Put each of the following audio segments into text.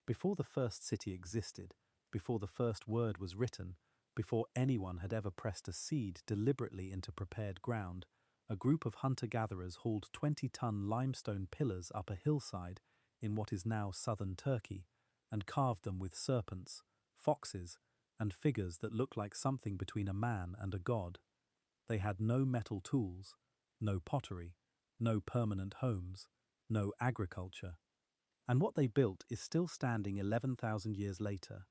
Before the first city existed, before the first word was written, before anyone had ever pressed a seed deliberately into prepared ground, a group of hunter-gatherers hauled 20-ton limestone pillars up a hillside in what is now southern Turkey and carved them with serpents, foxes, and figures that looked like something between a man and a god. They had no metal tools, no pottery, no permanent homes, no agriculture. And what they built is still standing 11,000 years later.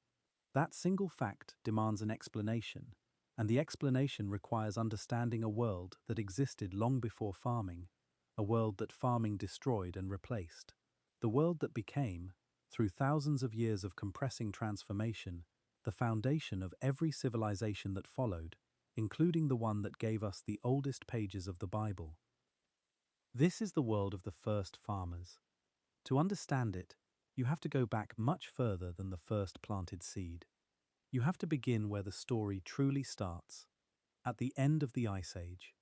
That single fact demands an explanation, and the explanation requires understanding a world that existed long before farming, a world that farming destroyed and replaced. The world that became, through thousands of years of compressing transformation, the foundation of every civilization that followed, including the one that gave us the oldest pages of the Bible. This is the world of the first farmers. To understand it, you have to go back much further than the first planted seed. You have to begin where the story truly starts, at the end of the Ice Age,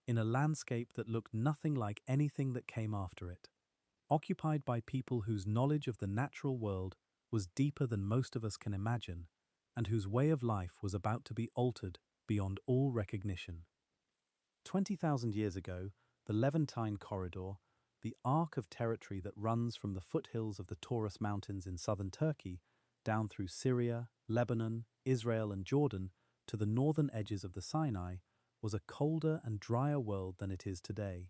in a landscape that looked nothing like anything that came after it, occupied by people whose knowledge of the natural world was deeper than most of us can imagine, and whose way of life was about to be altered beyond all recognition. 20,000 years ago, the Levantine Corridor, the arc of territory that runs from the foothills of the Taurus Mountains in southern Turkey down through Syria, Lebanon, Israel, and Jordan to the northern edges of the Sinai, was a colder and drier world than it is today.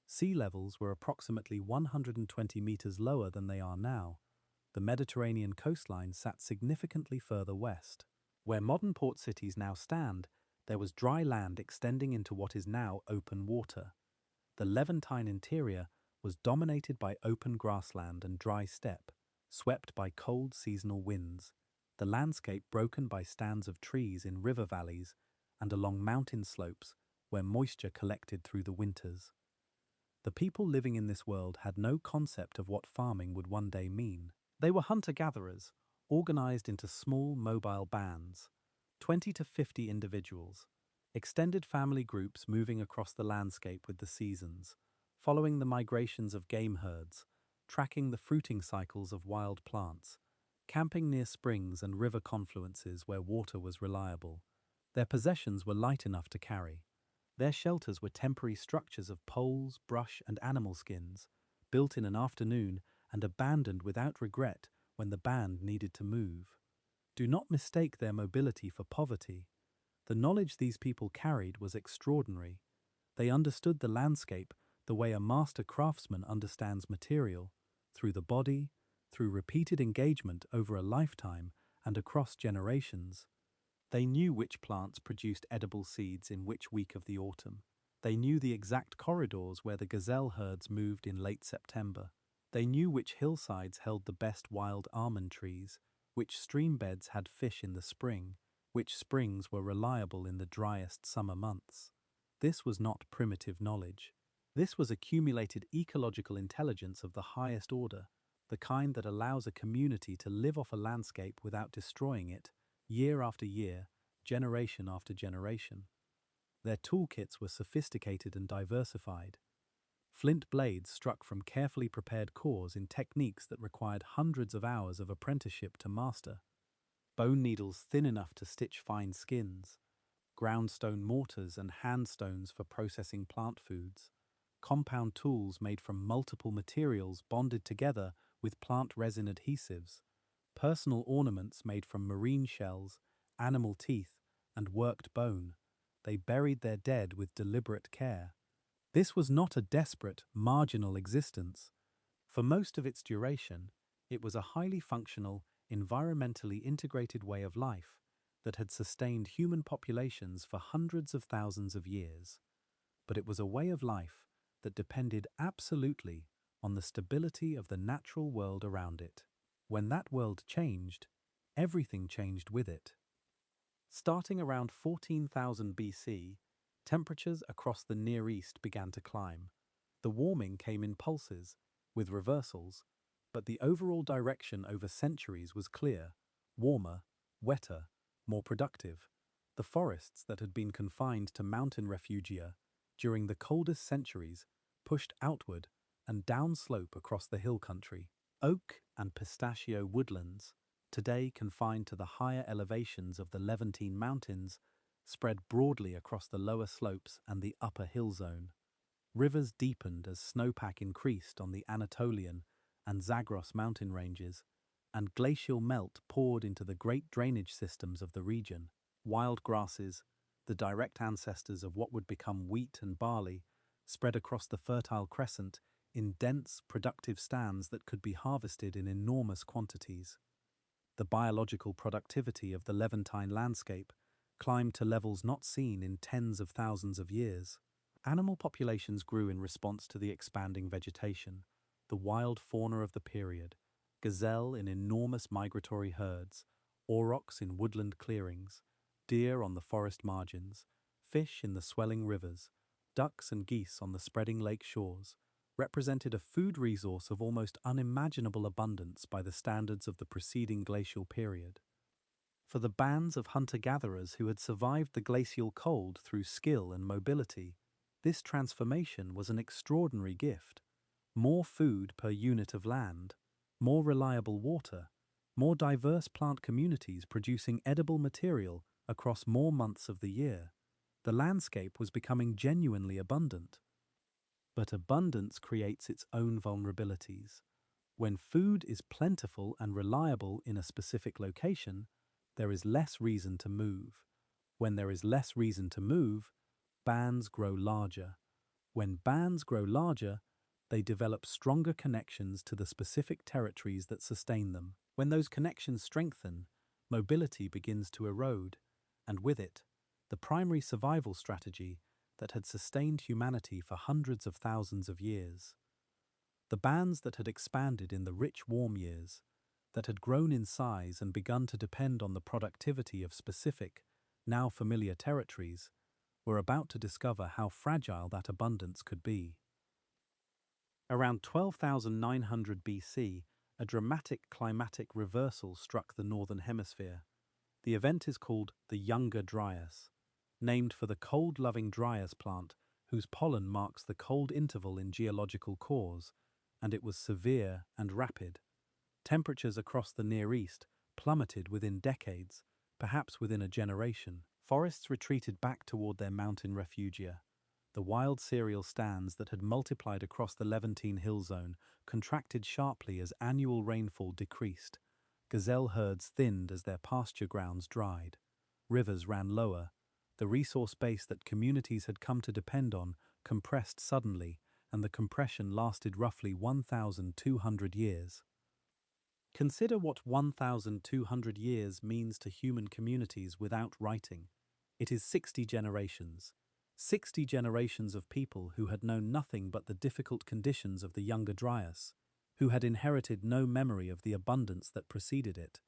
Sea levels were approximately 120 meters lower than they are now. The Mediterranean coastline sat significantly further west. Where modern port cities now stand, there was dry land extending into what is now open water. The Levantine interior was dominated by open grassland and dry steppe, swept by cold seasonal winds, the landscape broken by stands of trees in river valleys and along mountain slopes where moisture collected through the winters. The people living in this world had no concept of what farming would one day mean. They were hunter-gatherers, organized into small, mobile bands, 20 to 50 individuals, extended family groups moving across the landscape with the seasons, following the migrations of game herds, tracking the fruiting cycles of wild plants, camping near springs and river confluences where water was reliable. Their possessions were light enough to carry. Their shelters were temporary structures of poles, brush, and animal skins, built in an afternoon and abandoned without regret when the band needed to move. Do not mistake their mobility for poverty. The knowledge these people carried was extraordinary. They understood the landscape the way a master craftsman understands material, through the body, through repeated engagement over a lifetime and across generations. They knew which plants produced edible seeds in which week of the autumn. They knew the exact corridors where the gazelle herds moved in late September. They knew which hillsides held the best wild almond trees, which stream beds had fish in the spring, which springs were reliable in the driest summer months. This was not primitive knowledge. This was accumulated ecological intelligence of the highest order, the kind that allows a community to live off a landscape without destroying it, year after year, generation after generation. Their toolkits were sophisticated and diversified. Flint blades struck from carefully prepared cores in techniques that required hundreds of hours of apprenticeship to master. Bone needles thin enough to stitch fine skins. Ground stone mortars and hand stones for processing plant foods. Compound tools made from multiple materials bonded together with plant resin adhesives. Personal ornaments made from marine shells, animal teeth, and worked bone. They buried their dead with deliberate care. This was not a desperate, marginal existence. For most of its duration, it was a highly functional, environmentally integrated way of life that had sustained human populations for hundreds of thousands of years. But it was a way of life that depended absolutely on the stability of the natural world around it. When that world changed, everything changed with it. Starting around 14,000 BC, temperatures across the Near East began to climb. The warming came in pulses, with reversals, but the overall direction over centuries was clear: warmer, wetter, more productive. The forests that had been confined to mountain refugia during the coldest centuries pushed outward and downslope across the hill country. Oak and pistachio woodlands, today confined to the higher elevations of the Levantine Mountains, spread broadly across the lower slopes and the upper hill zone. Rivers deepened as snowpack increased on the Anatolian and Zagros mountain ranges, and glacial melt poured into the great drainage systems of the region. Wild grasses, the direct ancestors of what would become wheat and barley, spread across the Fertile Crescent in dense, productive stands that could be harvested in enormous quantities. The biological productivity of the Levantine landscape climbed to levels not seen in tens of thousands of years. Animal populations grew in response to the expanding vegetation. The wild fauna of the period, gazelle in enormous migratory herds, aurochs in woodland clearings, deer on the forest margins, fish in the swelling rivers, ducks and geese on the spreading lake shores, represented a food resource of almost unimaginable abundance by the standards of the preceding glacial period. For the bands of hunter-gatherers who had survived the glacial cold through skill and mobility, this transformation was an extraordinary gift. More food per unit of land, more reliable water, more diverse plant communities producing edible material across more months of the year. The landscape was becoming genuinely abundant. But abundance creates its own vulnerabilities. When food is plentiful and reliable in a specific location, there is less reason to move. When there is less reason to move, bands grow larger. When bands grow larger, they develop stronger connections to the specific territories that sustain them. When those connections strengthen, mobility begins to erode, and with it, the primary survival strategy that had sustained humanity for hundreds of thousands of years. The bands that had expanded in the rich warm years, that had grown in size and begun to depend on the productivity of specific, now familiar territories, were about to discover how fragile that abundance could be. Around 12,900 BC, a dramatic climatic reversal struck the northern hemisphere. The event is called the Younger Dryas, named for the cold-loving dryas plant whose pollen marks the cold interval in geological cores, and it was severe and rapid. Temperatures across the Near East plummeted within decades, perhaps within a generation. Forests retreated back toward their mountain refugia. The wild cereal stands that had multiplied across the Levantine hill zone contracted sharply as annual rainfall decreased. Gazelle herds thinned as their pasture grounds dried. Rivers ran lower. The resource base that communities had come to depend on compressed suddenly, and the compression lasted roughly 1,200 years. Consider what 1,200 years means to human communities without writing. It is 60 generations. 60 generations of people who had known nothing but the difficult conditions of the Younger Dryas, who had inherited no memory of the abundance that preceded it,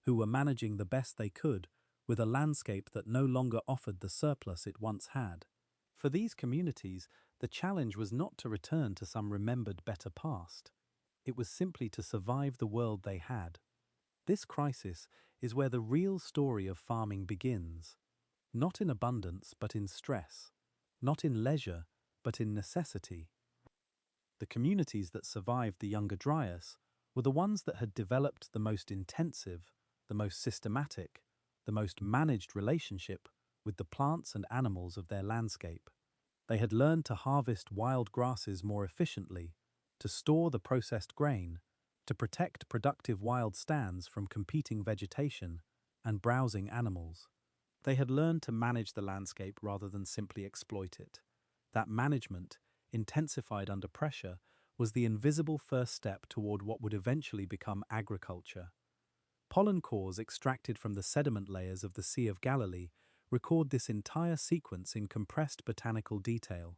who were managing the best they could with a landscape that no longer offered the surplus it once had. For these communities, the challenge was not to return to some remembered better past. It was simply to survive the world they had. This crisis is where the real story of farming begins, not in abundance but in stress, not in leisure but in necessity. The communities that survived the Younger Dryas were the ones that had developed the most intensive, the most systematic, the most managed relationship with the plants and animals of their landscape. They had learned to harvest wild grasses more efficiently, to store the processed grain, to protect productive wild stands from competing vegetation and browsing animals. They had learned to manage the landscape rather than simply exploit it. That management, intensified under pressure, was the invisible first step toward what would eventually become agriculture. Pollen cores extracted from the sediment layers of the Sea of Galilee record this entire sequence in compressed botanical detail.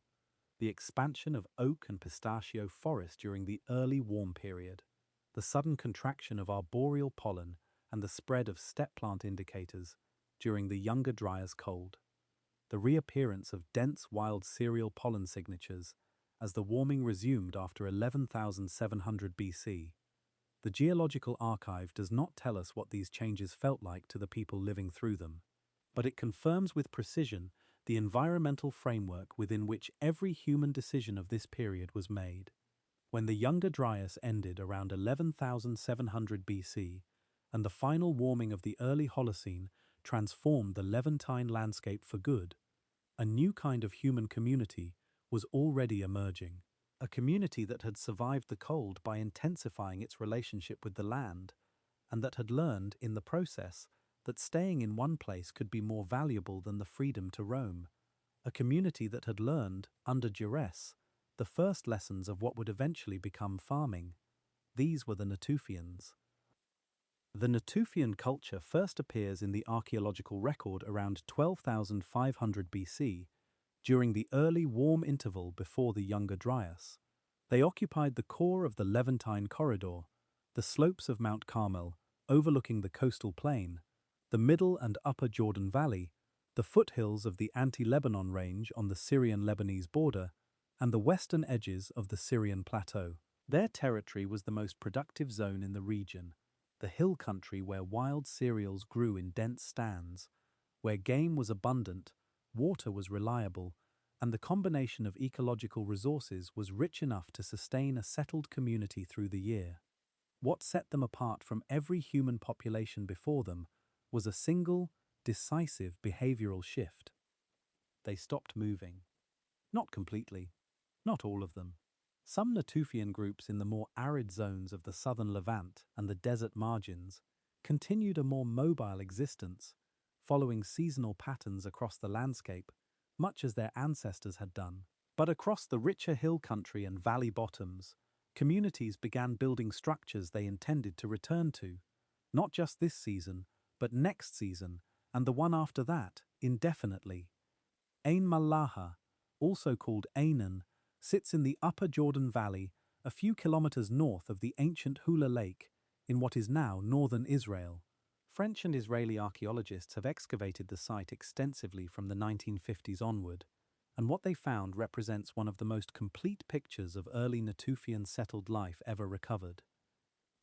The expansion of oak and pistachio forest during the early warm period, the sudden contraction of arboreal pollen, and the spread of steppe plant indicators during the Younger Dryas cold. The reappearance of dense wild cereal pollen signatures as the warming resumed after 11,700 BC. The geological archive does not tell us what these changes felt like to the people living through them, but it confirms with precision the environmental framework within which every human decision of this period was made. When the Younger Dryas ended around 11,700 BC, and the final warming of the early Holocene transformed the Levantine landscape for good, a new kind of human community was already emerging. A community that had survived the cold by intensifying its relationship with the land, and that had learned, in the process, that staying in one place could be more valuable than the freedom to roam. A community that had learned, under duress, the first lessons of what would eventually become farming. These were the Natufians. The Natufian culture first appears in the archaeological record around 12,500 BC, during the early warm interval before the Younger Dryas. They occupied the core of the Levantine corridor, the slopes of Mount Carmel, overlooking the coastal plain, the middle and upper Jordan Valley, the foothills of the Anti-Lebanon range on the Syrian-Lebanese border, and the western edges of the Syrian plateau. Their territory was the most productive zone in the region, the hill country where wild cereals grew in dense stands, where game was abundant, water was reliable, and the combination of ecological resources was rich enough to sustain a settled community through the year. What set them apart from every human population before them was a single, decisive behavioral shift. They stopped moving. Not completely. Not all of them. Some Natufian groups in the more arid zones of the southern Levant and the desert margins continued a more mobile existence, following seasonal patterns across the landscape, much as their ancestors had done. But across the richer hill country and valley bottoms, communities began building structures they intended to return to, not just this season, but next season, and the one after that, indefinitely. Ain Malaha, also called Ainan, sits in the upper Jordan Valley, a few kilometers north of the ancient Hula Lake, in what is now northern Israel. French and Israeli archaeologists have excavated the site extensively from the 1950s onward, and what they found represents one of the most complete pictures of early Natufian settled life ever recovered.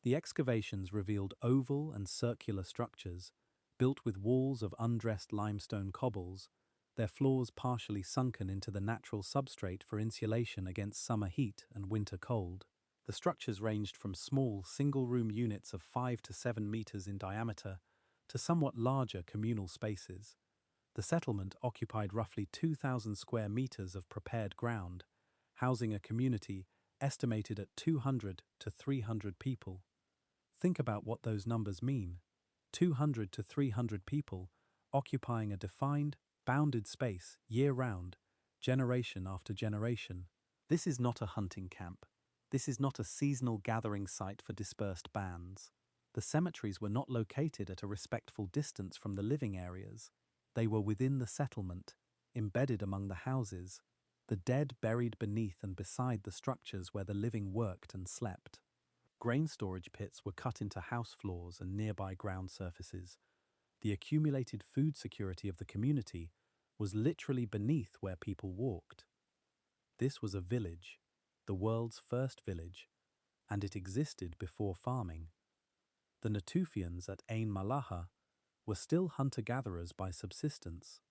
The excavations revealed oval and circular structures, built with walls of undressed limestone cobbles, their floors partially sunken into the natural substrate for insulation against summer heat and winter cold. The structures ranged from small, single-room units of 5 to 7 meters in diameter to somewhat larger communal spaces. The settlement occupied roughly 2,000 square meters of prepared ground, housing a community estimated at 200 to 300 people. Think about what those numbers mean. 200 to 300 people occupying a defined, bounded space year-round, generation after generation. This is not a hunting camp. This is not a seasonal gathering site for dispersed bands. The cemeteries were not located at a respectful distance from the living areas. They were within the settlement, embedded among the houses, the dead buried beneath and beside the structures where the living worked and slept. Grain storage pits were cut into house floors and nearby ground surfaces. The accumulated food security of the community was literally beneath where people walked. This was a village, the world's first village, and it existed before farming. The Natufians at Ain Malaha were still hunter-gatherers by subsistence.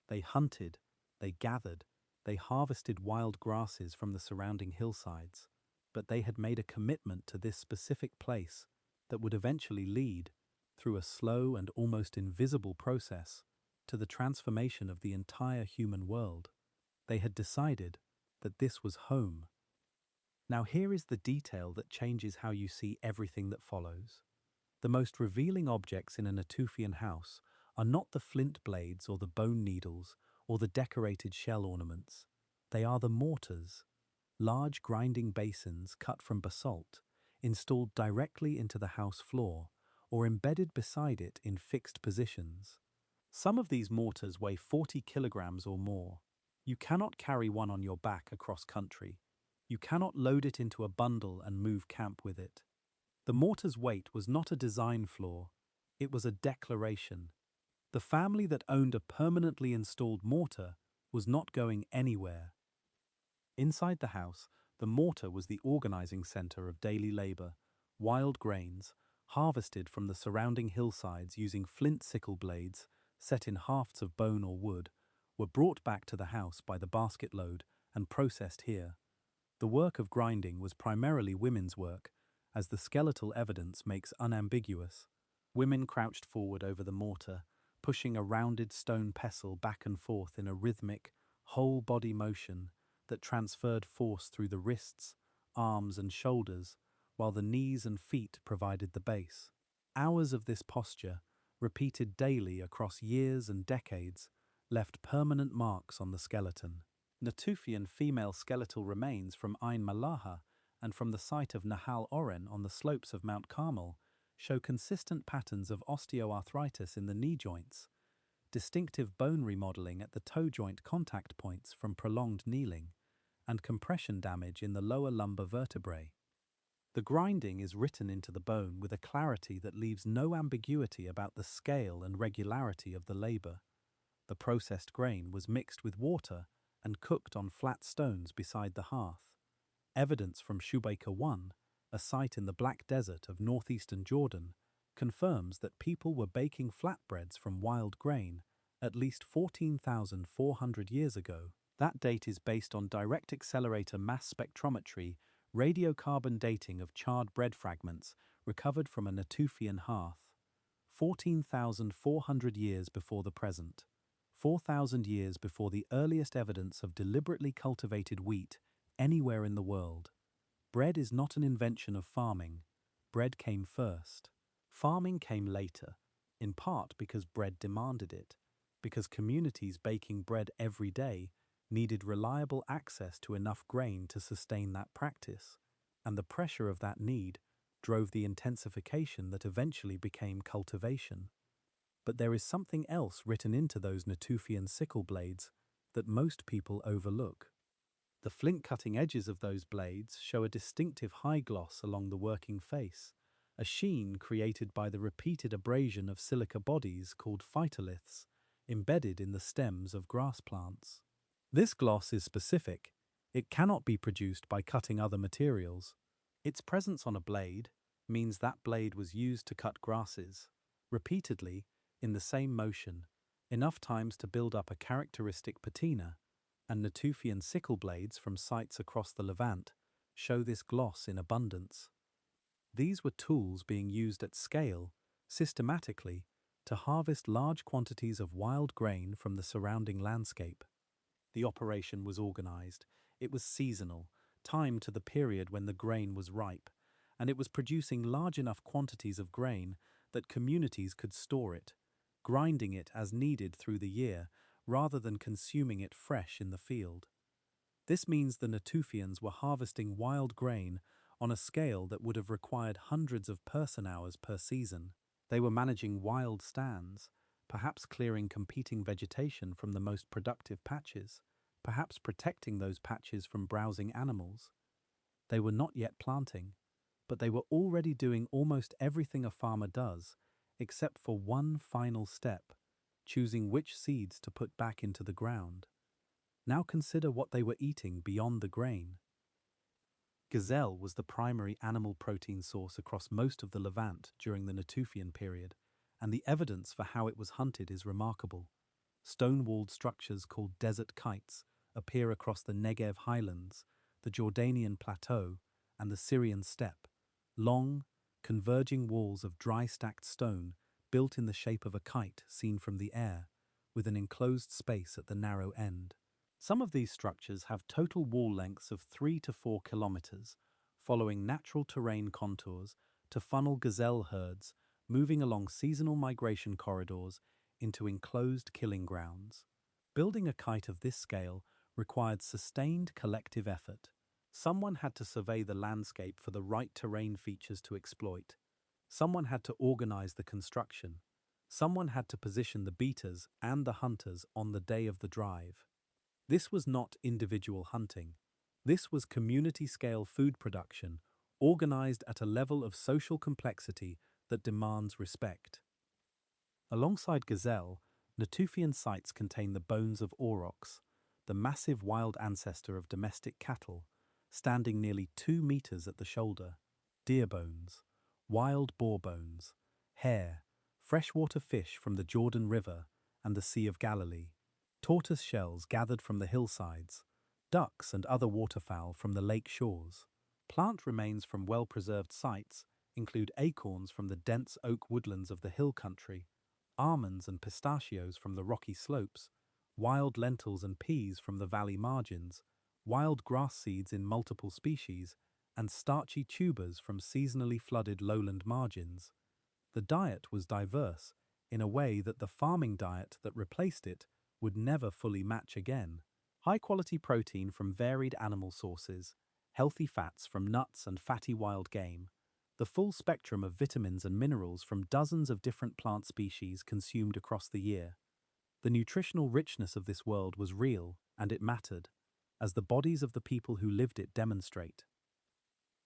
They hunted, they gathered, they harvested wild grasses from the surrounding hillsides, but they had made a commitment to this specific place that would eventually lead, through a slow and almost invisible process, to the transformation of the entire human world. They had decided that this was home. Now here is the detail that changes how you see everything that follows. The most revealing objects in a Natufian house are not the flint blades or the bone needles or the decorated shell ornaments. They are the mortars, large grinding basins cut from basalt, installed directly into the house floor or embedded beside it in fixed positions. Some of these mortars weigh 40 kilograms or more. You cannot carry one on your back across country. You cannot load it into a bundle and move camp with it. The mortar's weight was not a design flaw, it was a declaration. The family that owned a permanently installed mortar was not going anywhere. Inside the house, the mortar was the organizing center of daily labor. Wild grains, harvested from the surrounding hillsides using flint sickle blades set in hafts of bone or wood, were brought back to the house by the basket load and processed here. The work of grinding was primarily women's work, as the skeletal evidence makes unambiguous. Women crouched forward over the mortar, pushing a rounded stone pestle back and forth in a rhythmic, whole-body motion that transferred force through the wrists, arms and shoulders, while the knees and feet provided the base. Hours of this posture, repeated daily across years and decades, left permanent marks on the skeleton. Natufian female skeletal remains from Ain Malaha and from the site of Nahal Oren on the slopes of Mount Carmel show consistent patterns of osteoarthritis in the knee joints, distinctive bone remodeling at the toe joint contact points from prolonged kneeling, and compression damage in the lower lumbar vertebrae. The grinding is written into the bone with a clarity that leaves no ambiguity about the scale and regularity of the labor. The processed grain was mixed with water and cooked on flat stones beside the hearth. Evidence from Shubaika 1, a site in the Black Desert of northeastern Jordan, confirms that people were baking flatbreads from wild grain at least 14,400 years ago. That date is based on direct accelerator mass spectrometry, radiocarbon dating of charred bread fragments recovered from a Natufian hearth. 14,400 years before the present. 4,000 years before the earliest evidence of deliberately cultivated wheat anywhere in the world. Bread is not an invention of farming. Bread came first. Farming came later, in part because bread demanded it, because communities baking bread every day needed reliable access to enough grain to sustain that practice, and the pressure of that need drove the intensification that eventually became cultivation. But there is something else written into those Natufian sickle blades that most people overlook. The flint-cutting edges of those blades show a distinctive high gloss along the working face, a sheen created by the repeated abrasion of silica bodies called phytoliths embedded in the stems of grass plants. This gloss is specific. It cannot be produced by cutting other materials. Its presence on a blade means that blade was used to cut grasses, repeatedly, in the same motion, enough times to build up a characteristic patina, and Natufian sickle blades from sites across the Levant show this gloss in abundance. These were tools being used at scale, systematically, to harvest large quantities of wild grain from the surrounding landscape. The operation was organized, it was seasonal, timed to the period when the grain was ripe, and it was producing large enough quantities of grain that communities could store it, grinding it as needed through the year, rather than consuming it fresh in the field. This means the Natufians were harvesting wild grain on a scale that would have required hundreds of person-hours per season. They were managing wild stands, perhaps clearing competing vegetation from the most productive patches, perhaps protecting those patches from browsing animals. They were not yet planting, but they were already doing almost everything a farmer does, except for one final step, choosing which seeds to put back into the ground. Now consider what they were eating beyond the grain. Gazelle was the primary animal protein source across most of the Levant during the Natufian period, and the evidence for how it was hunted is remarkable. Stone-walled structures called desert kites appear across the Negev highlands, the Jordanian plateau, and the Syrian steppe. Long, converging walls of dry-stacked stone built in the shape of a kite seen from the air, with an enclosed space at the narrow end. Some of these structures have total wall lengths of 3 to 4 kilometers, following natural terrain contours to funnel gazelle herds moving along seasonal migration corridors into enclosed killing grounds. Building a kite of this scale required sustained collective effort. Someone had to survey the landscape for the right terrain features to exploit. Someone had to organize the construction. Someone had to position the beaters and the hunters on the day of the drive. This was not individual hunting. This was community-scale food production, organized at a level of social complexity that demands respect. Alongside gazelle, Natufian sites contain the bones of aurochs, the massive wild ancestor of domestic cattle, standing nearly 2 meters at the shoulder. Deer bones, wild boar bones, hare, freshwater fish from the Jordan River and the Sea of Galilee, tortoise shells gathered from the hillsides, ducks and other waterfowl from the lake shores. Plant remains from well-preserved sites include acorns from the dense oak woodlands of the hill country, almonds and pistachios from the rocky slopes, wild lentils and peas from the valley margins, wild grass seeds in multiple species, and starchy tubers from seasonally flooded lowland margins. The diet was diverse in a way that the farming diet that replaced it would never fully match again. High-quality protein from varied animal sources, healthy fats from nuts and fatty wild game, the full spectrum of vitamins and minerals from dozens of different plant species consumed across the year. The nutritional richness of this world was real, and it mattered, as the bodies of the people who lived it demonstrate.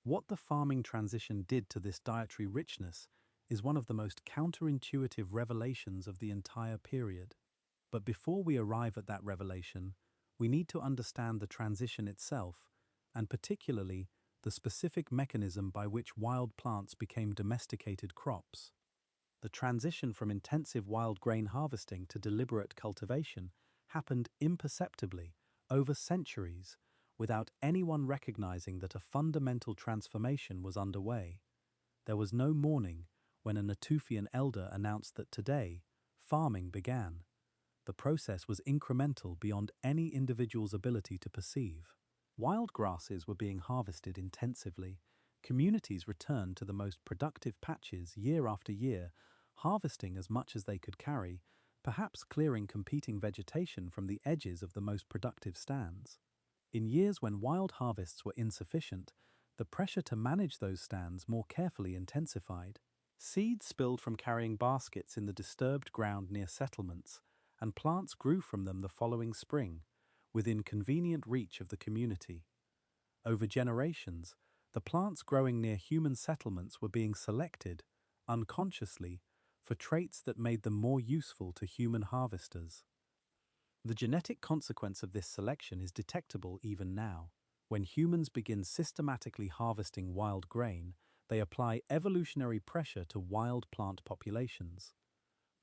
What the farming transition did to this dietary richness is one of the most counterintuitive revelations of the entire period. But before we arrive at that revelation, we need to understand the transition itself, and particularly the specific mechanism by which wild plants became domesticated crops. The transition from intensive wild grain harvesting to deliberate cultivation happened imperceptibly over centuries without anyone recognizing that a fundamental transformation was underway. There was no morning when a Natufian elder announced that today, farming began. The process was incremental beyond any individual's ability to perceive. Wild grasses were being harvested intensively. Communities returned to the most productive patches year after year, harvesting as much as they could carry, perhaps clearing competing vegetation from the edges of the most productive stands. In years when wild harvests were insufficient, the pressure to manage those stands more carefully intensified. Seeds spilled from carrying baskets in the disturbed ground near settlements, and plants grew from them the following spring, within convenient reach of the community. Over generations, the plants growing near human settlements were being selected, unconsciously, for traits that made them more useful to human harvesters. The genetic consequence of this selection is detectable even now. When humans begin systematically harvesting wild grain, they apply evolutionary pressure to wild plant populations.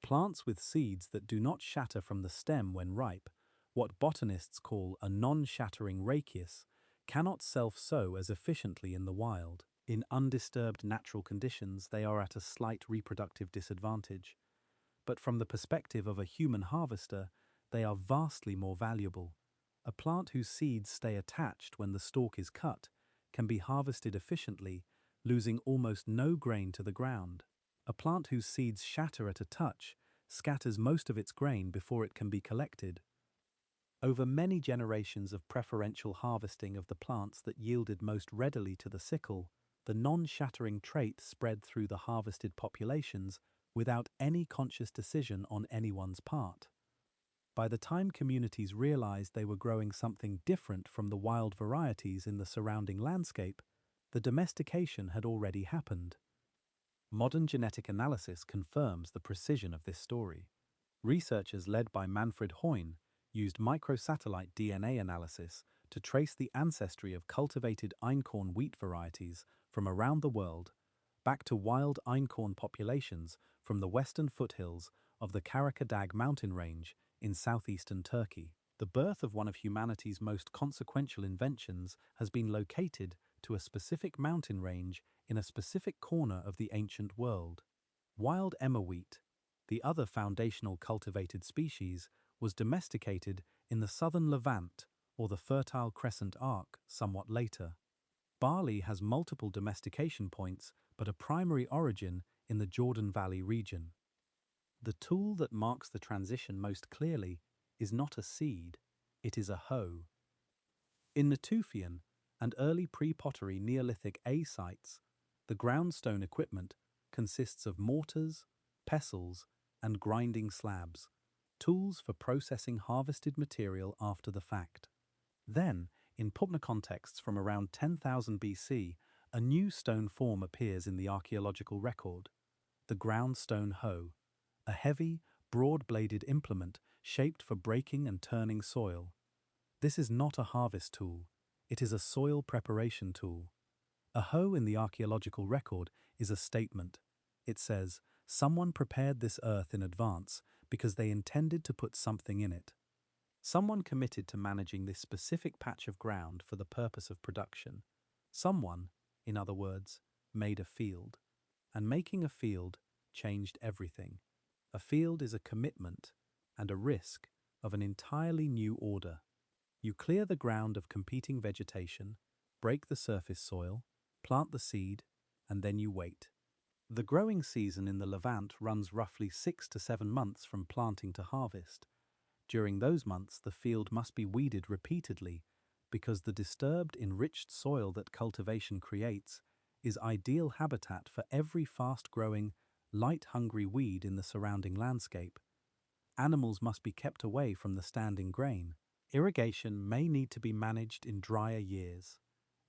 Plants with seeds that do not shatter from the stem when ripe, what botanists call a non-shattering rachiis, cannot self-sow as efficiently in the wild. In undisturbed natural conditions, they are at a slight reproductive disadvantage. But from the perspective of a human harvester, they are vastly more valuable. A plant whose seeds stay attached when the stalk is cut can be harvested efficiently, losing almost no grain to the ground. A plant whose seeds shatter at a touch scatters most of its grain before it can be collected. Over many generations of preferential harvesting of the plants that yielded most readily to the sickle, the non-shattering trait spread through the harvested populations without any conscious decision on anyone's part. By the time communities realized they were growing something different from the wild varieties in the surrounding landscape, the domestication had already happened. Modern genetic analysis confirms the precision of this story. Researchers led by Manfred Hoyne used microsatellite DNA analysis to trace the ancestry of cultivated einkorn wheat varieties from around the world back to wild einkorn populations from the western foothills of the Karakadag mountain range in southeastern Turkey. The birth of one of humanity's most consequential inventions has been located to a specific mountain range in a specific corner of the ancient world. Wild emmer wheat, the other foundational cultivated species, was domesticated in the southern Levant or the Fertile Crescent Arc somewhat later. Barley has multiple domestication points but a primary origin in the Jordan Valley region. The tool that marks the transition most clearly is not a seed, it is a hoe. In Natufian and early pre-pottery Neolithic A sites, the groundstone equipment consists of mortars, pestles, and grinding slabs, tools for processing harvested material after the fact. Then, in Pupna contexts from around 10,000 BC, a new stone form appears in the archaeological record, the groundstone hoe, a heavy, broad-bladed implement shaped for breaking and turning soil. This is not a harvest tool, it is a soil preparation tool. A hoe in the archaeological record is a statement. It says, someone prepared this earth in advance because they intended to put something in it. Someone committed to managing this specific patch of ground for the purpose of production. Someone, in other words, made a field. And making a field changed everything. A field is a commitment and a risk of an entirely new order. You clear the ground of competing vegetation, break the surface soil, plant the seed, and then you wait. The growing season in the Levant runs roughly 6 to 7 months from planting to harvest. During those months, the field must be weeded repeatedly because the disturbed, enriched soil that cultivation creates is ideal habitat for every fast-growing, light-hungry weed in the surrounding landscape. Animals must be kept away from the standing grain. Irrigation may need to be managed in drier years,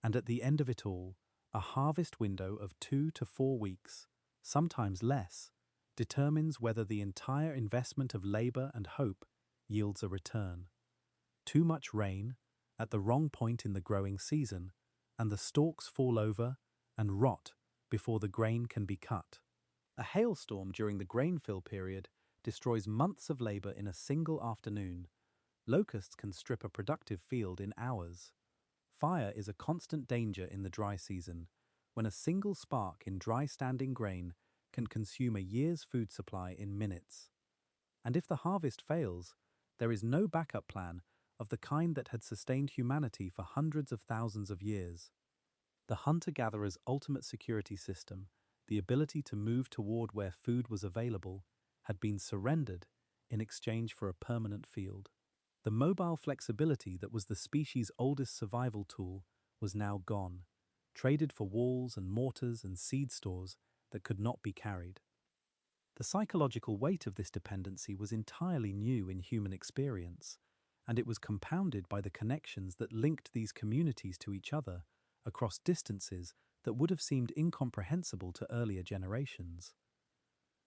and at the end of it all, a harvest window of 2 to 4 weeks, sometimes less, determines whether the entire investment of labor and hope yields a return. Too much rain, at the wrong point in the growing season, and the stalks fall over and rot before the grain can be cut. A hailstorm during the grain fill period destroys months of labor in a single afternoon. Locusts can strip a productive field in hours. Fire is a constant danger in the dry season, when a single spark in dry standing grain can consume a year's food supply in minutes. And if the harvest fails, there is no backup plan of the kind that had sustained humanity for hundreds of thousands of years. The hunter-gatherer's ultimate security system, the ability to move toward where food was available, had been surrendered in exchange for a permanent field. The mobile flexibility that was the species' oldest survival tool was now gone, traded for walls and mortars and seed stores that could not be carried. The psychological weight of this dependency was entirely new in human experience, and it was compounded by the connections that linked these communities to each other across distances that would have seemed incomprehensible to earlier generations.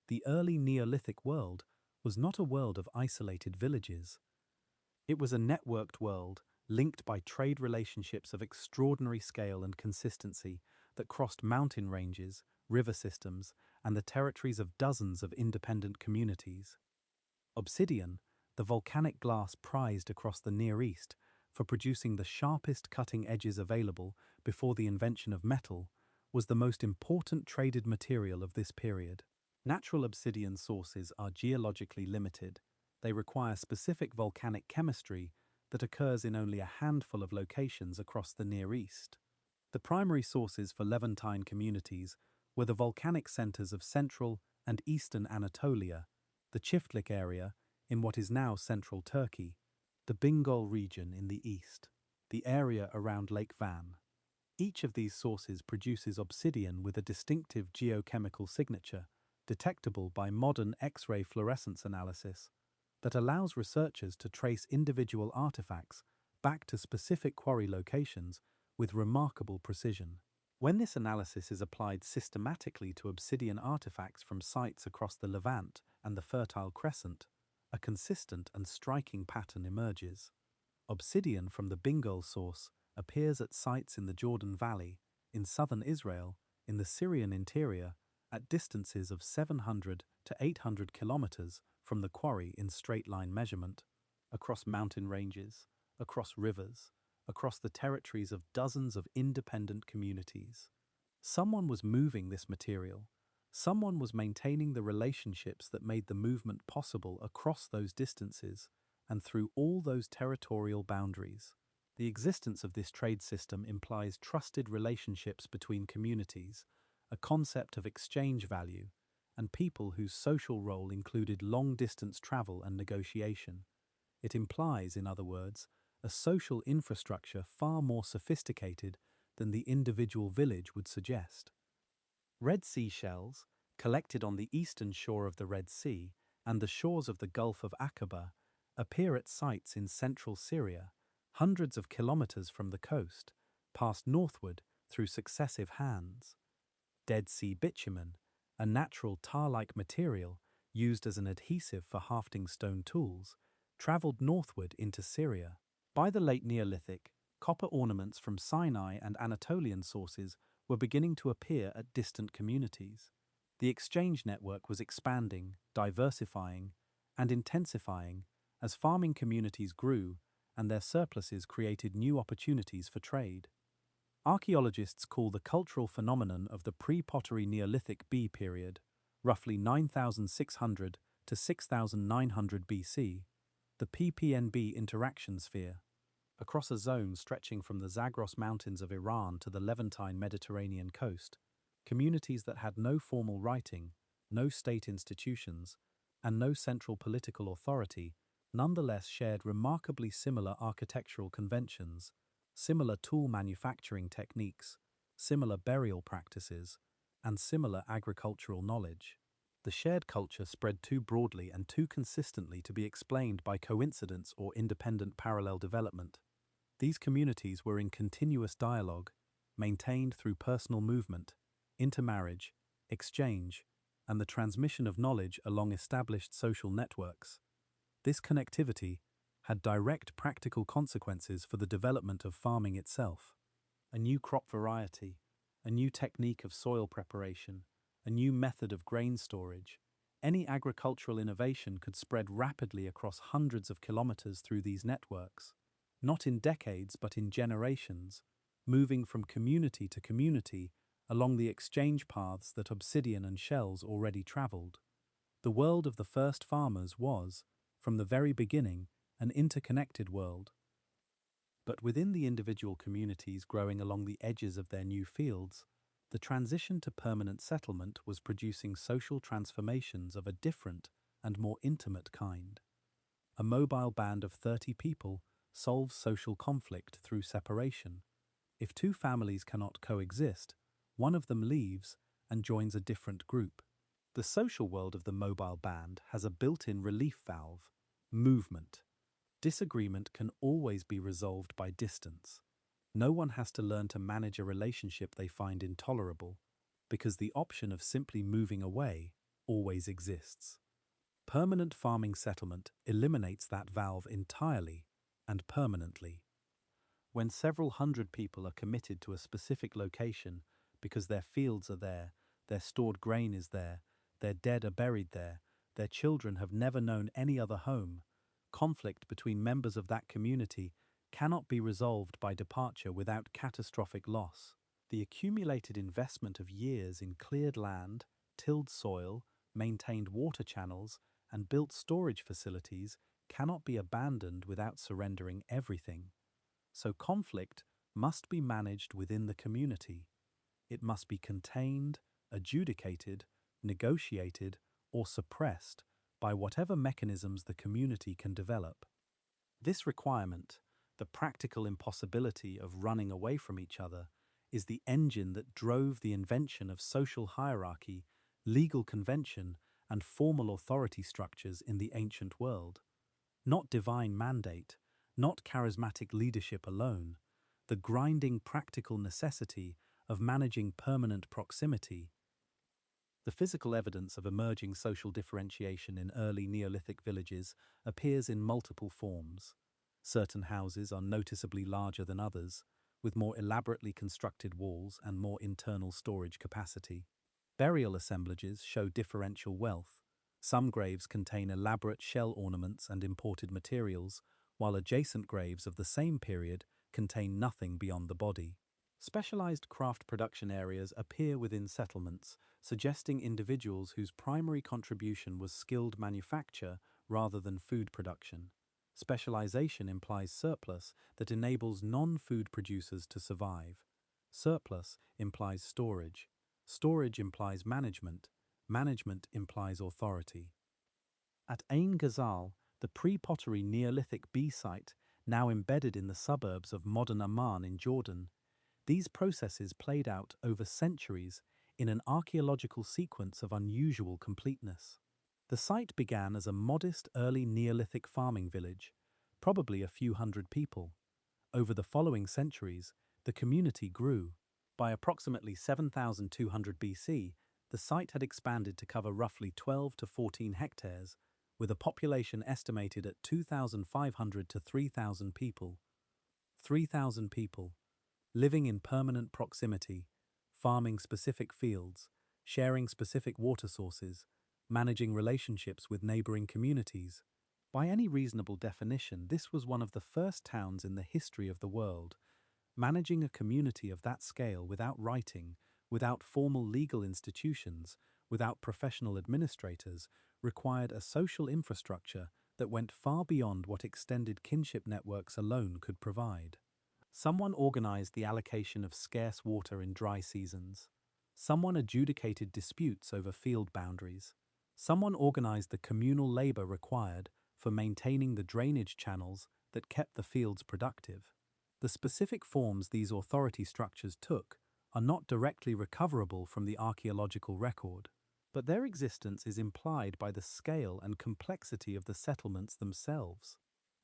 The early Neolithic world was not a world of isolated villages. It was a networked world linked by trade relationships of extraordinary scale and consistency that crossed mountain ranges, river systems, and the territories of dozens of independent communities. Obsidian, the volcanic glass prized across the Near East for producing the sharpest cutting edges available before the invention of metal, was the most important traded material of this period. Natural obsidian sources are geologically limited. They require specific volcanic chemistry that occurs in only a handful of locations across the Near East. The primary sources for Levantine communities were the volcanic centers of central and eastern Anatolia, the Çiftlik area in what is now central Turkey, the Bingöl region in the east, the area around Lake Van. Each of these sources produces obsidian with a distinctive geochemical signature, detectable by modern X-ray fluorescence analysis, that allows researchers to trace individual artifacts back to specific quarry locations with remarkable precision. When this analysis is applied systematically to obsidian artifacts from sites across the Levant and the Fertile Crescent, a consistent and striking pattern emerges. Obsidian from the Bingöl source appears at sites in the Jordan Valley, in southern Israel, in the Syrian interior, at distances of 700 to 800 kilometers from the quarry in straight-line measurement, across mountain ranges, across rivers, across the territories of dozens of independent communities. Someone was moving this material. Someone was maintaining the relationships that made the movement possible across those distances and through all those territorial boundaries. The existence of this trade system implies trusted relationships between communities, a concept of exchange value, and people whose social role included long-distance travel and negotiation. It implies, in other words, a social infrastructure far more sophisticated than the individual village would suggest. Red Sea shells, collected on the eastern shore of the Red Sea and the shores of the Gulf of Aqaba, appear at sites in central Syria, hundreds of kilometers from the coast, passed northward through successive hands. Dead Sea bitumen, a natural tar-like material used as an adhesive for hafting stone tools, traveled northward into Syria. By the late Neolithic, copper ornaments from Sinai and Anatolian sources were beginning to appear at distant communities. The exchange network was expanding, diversifying, and intensifying as farming communities grew and their surpluses created new opportunities for trade. Archaeologists call the cultural phenomenon of the pre-pottery Neolithic B period, roughly 9600 to 6900 BC, the PPNB interaction sphere. Across a zone stretching from the Zagros Mountains of Iran to the Levantine Mediterranean coast, communities that had no formal writing, no state institutions, and no central political authority nonetheless shared remarkably similar architectural conventions, similar tool manufacturing techniques, similar burial practices, and similar agricultural knowledge. The shared culture spread too broadly and too consistently to be explained by coincidence or independent parallel development. These communities were in continuous dialogue, maintained through personal movement, intermarriage, exchange, and the transmission of knowledge along established social networks. This connectivity had direct practical consequences for the development of farming itself. A new crop variety, a new technique of soil preparation, a new method of grain storage. Any agricultural innovation could spread rapidly across hundreds of kilometers through these networks, not in decades but in generations, moving from community to community along the exchange paths that obsidian and shells already traveled. The world of the first farmers was, from the very beginning, an interconnected world. But within the individual communities growing along the edges of their new fields, the transition to permanent settlement was producing social transformations of a different and more intimate kind. A mobile band of 30 people solves social conflict through separation. If two families cannot coexist, one of them leaves and joins a different group. The social world of the mobile band has a built-in relief valve: movement. Disagreement can always be resolved by distance. No one has to learn to manage a relationship they find intolerable, because the option of simply moving away always exists. Permanent farming settlement eliminates that valve entirely and permanently. When several hundred people are committed to a specific location because their fields are there, their stored grain is there, their dead are buried there, their children have never known any other home, conflict between members of that community cannot be resolved by departure without catastrophic loss. The accumulated investment of years in cleared land, tilled soil, maintained water channels, and built storage facilities cannot be abandoned without surrendering everything. So conflict must be managed within the community. It must be contained, adjudicated, negotiated, or suppressed by whatever mechanisms the community can develop. This requirement, the practical impossibility of running away from each other, is the engine that drove the invention of social hierarchy, legal convention, and formal authority structures in the ancient world. Not divine mandate, not charismatic leadership alone, the grinding practical necessity of managing permanent proximity. The physical evidence of emerging social differentiation in early Neolithic villages appears in multiple forms. Certain houses are noticeably larger than others, with more elaborately constructed walls and more internal storage capacity. Burial assemblages show differential wealth. Some graves contain elaborate shell ornaments and imported materials, while adjacent graves of the same period contain nothing beyond the body. Specialized craft production areas appear within settlements, suggesting individuals whose primary contribution was skilled manufacture rather than food production. Specialization implies surplus that enables non-food producers to survive. Surplus implies storage. Storage implies management. Management implies authority. At Ain Ghazal, the pre-pottery Neolithic B site, now embedded in the suburbs of modern Amman in Jordan, these processes played out over centuries in an archaeological sequence of unusual completeness. The site began as a modest early Neolithic farming village, probably a few hundred people. Over the following centuries, the community grew. By approximately 7200 BC, the site had expanded to cover roughly 12 to 14 hectares, with a population estimated at 2,500 to 3,000 people. 3,000 people, living in permanent proximity, farming specific fields, sharing specific water sources, managing relationships with neighboring communities. By any reasonable definition, this was one of the first towns in the history of the world. Managing a community of that scale without writing, without formal legal institutions, without professional administrators, required a social infrastructure that went far beyond what extended kinship networks alone could provide. Someone organized the allocation of scarce water in dry seasons. Someone adjudicated disputes over field boundaries. Someone organized the communal labor required for maintaining the drainage channels that kept the fields productive. The specific forms these authority structures took are not directly recoverable from the archaeological record, but their existence is implied by the scale and complexity of the settlements themselves.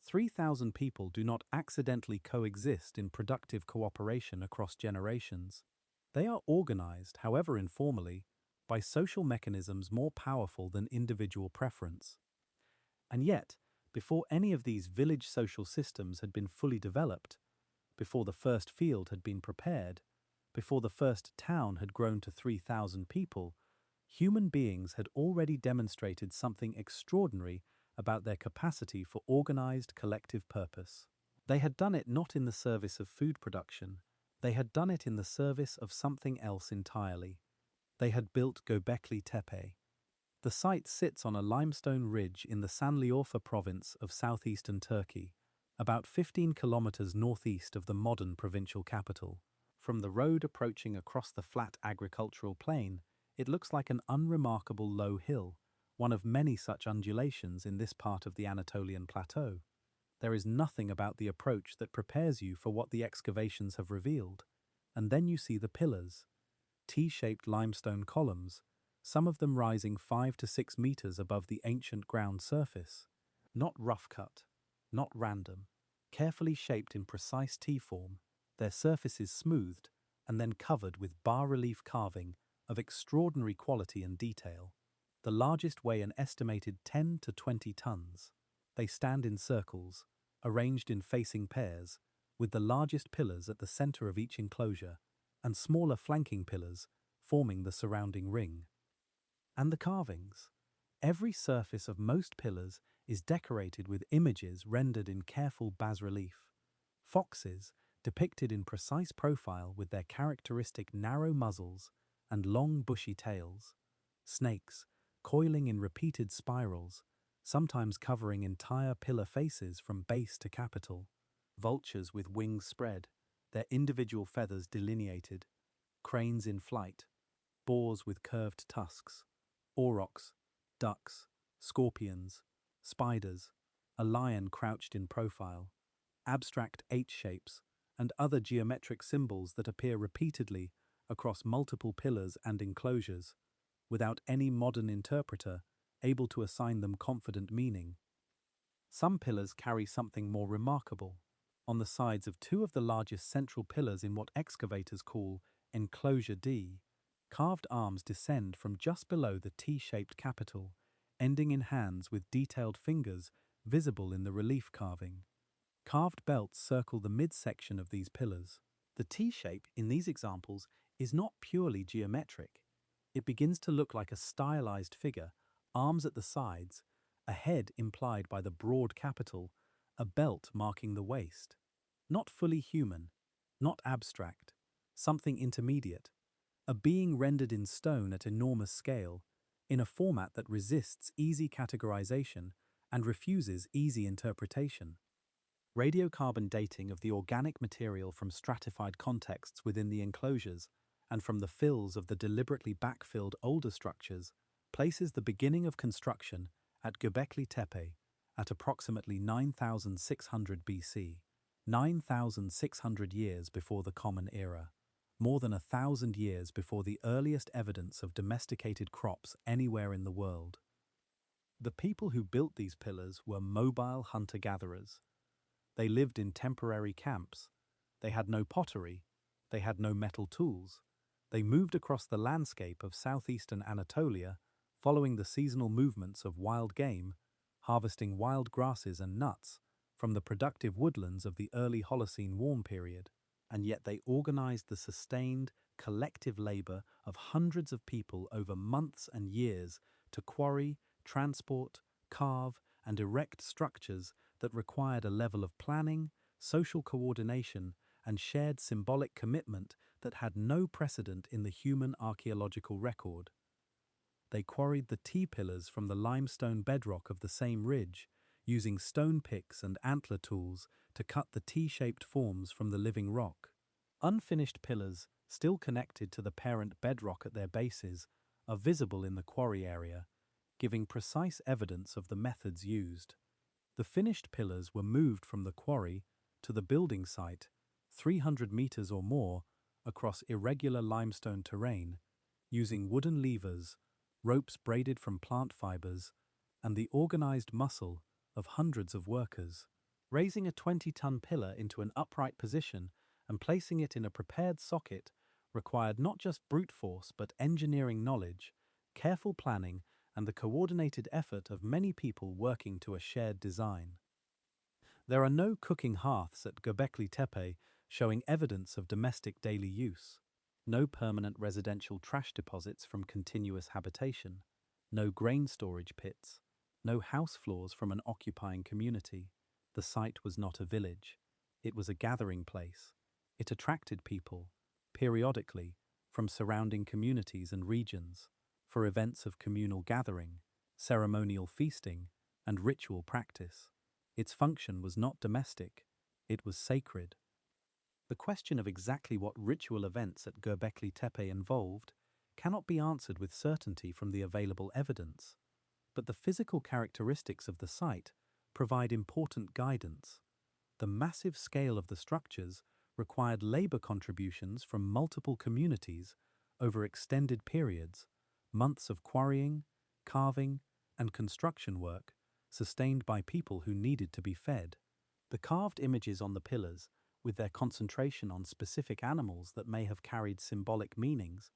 3,000 people do not accidentally coexist in productive cooperation across generations. They are organized, however informally, by social mechanisms more powerful than individual preference. And yet, before any of these village social systems had been fully developed, before the first field had been prepared, before the first town had grown to 3,000 people, human beings had already demonstrated something extraordinary about their capacity for organized collective purpose. They had done it not in the service of food production, they had done it in the service of something else entirely. They had built Göbekli Tepe. The site sits on a limestone ridge in the Sanliurfa province of southeastern Turkey, about 15 kilometers northeast of the modern provincial capital. From the road approaching across the flat agricultural plain, it looks like an unremarkable low hill, one of many such undulations in this part of the Anatolian plateau. There is nothing about the approach that prepares you for what the excavations have revealed. And then you see the pillars, T-shaped limestone columns, some of them rising 5 to 6 meters above the ancient ground surface. Not rough-cut, not random, carefully shaped in precise T-form, their surfaces smoothed and then covered with bas-relief carving of extraordinary quality and detail. The largest weigh an estimated 10 to 20 tons. They stand in circles, arranged in facing pairs, with the largest pillars at the center of each enclosure and smaller flanking pillars forming the surrounding ring. And the carvings. Every surface of most pillars is decorated with images rendered in careful bas-relief. Foxes, depicted in precise profile with their characteristic narrow muzzles and long bushy tails. Snakes, coiling in repeated spirals, sometimes covering entire pillar faces from base to capital. Vultures with wings spread, their individual feathers delineated. Cranes in flight, boars with curved tusks, aurochs, ducks, scorpions, spiders, a lion crouched in profile, abstract H-shapes, and other geometric symbols that appear repeatedly across multiple pillars and enclosures, without any modern interpreter able to assign them confident meaning. Some pillars carry something more remarkable. On the sides of two of the largest central pillars in what excavators call Enclosure D, carved arms descend from just below the T-shaped capital, ending in hands with detailed fingers visible in the relief carving. Carved belts circle the midsection of these pillars. The T-shape in these examples is not purely geometric. It begins to look like a stylized figure, arms at the sides, a head implied by the broad capital, a belt marking the waist. Not fully human, not abstract, something intermediate, a being rendered in stone at enormous scale, in a format that resists easy categorization and refuses easy interpretation. Radiocarbon dating of the organic material from stratified contexts within the enclosures and from the fills of the deliberately backfilled older structures places the beginning of construction at Göbekli Tepe at approximately 9,600 BC, 9,600 years before the Common Era, more than 1,000 years before the earliest evidence of domesticated crops anywhere in the world. The people who built these pillars were mobile hunter-gatherers. They lived in temporary camps. They had no pottery. They had no metal tools. They moved across the landscape of southeastern Anatolia, following the seasonal movements of wild game, harvesting wild grasses and nuts from the productive woodlands of the early Holocene warm period. And yet they organized the sustained, collective labor of hundreds of people over months and years to quarry, transport, carve, and erect structures that required a level of planning, social coordination, and shared symbolic commitment that had no precedent in the human archaeological record. They quarried the T-pillars from the limestone bedrock of the same ridge, using stone picks and antler tools to cut the T-shaped forms from the living rock. Unfinished pillars, still connected to the parent bedrock at their bases, are visible in the quarry area, giving precise evidence of the methods used. The finished pillars were moved from the quarry to the building site, 300 meters or more, across irregular limestone terrain, using wooden levers, ropes braided from plant fibers, and the organized muscle of hundreds of workers. Raising a 20-ton pillar into an upright position and placing it in a prepared socket required not just brute force but engineering knowledge, careful planning, and the coordinated effort of many people working to a shared design. There are no cooking hearths at Göbekli Tepe showing evidence of domestic daily use, no permanent residential trash deposits from continuous habitation, no grain storage pits, no house floors from an occupying community. The site was not a village. It was a gathering place. It attracted people, periodically, from surrounding communities and regions, for events of communal gathering, ceremonial feasting, and ritual practice. Its function was not domestic, it was sacred. The question of exactly what ritual events at Göbekli Tepe involved cannot be answered with certainty from the available evidence, but the physical characteristics of the site provide important guidance. The massive scale of the structures required labor contributions from multiple communities over extended periods, months of quarrying, carving, and construction work sustained by people who needed to be fed. The carved images on the pillars, with their concentration on specific animals that may have carried symbolic meanings,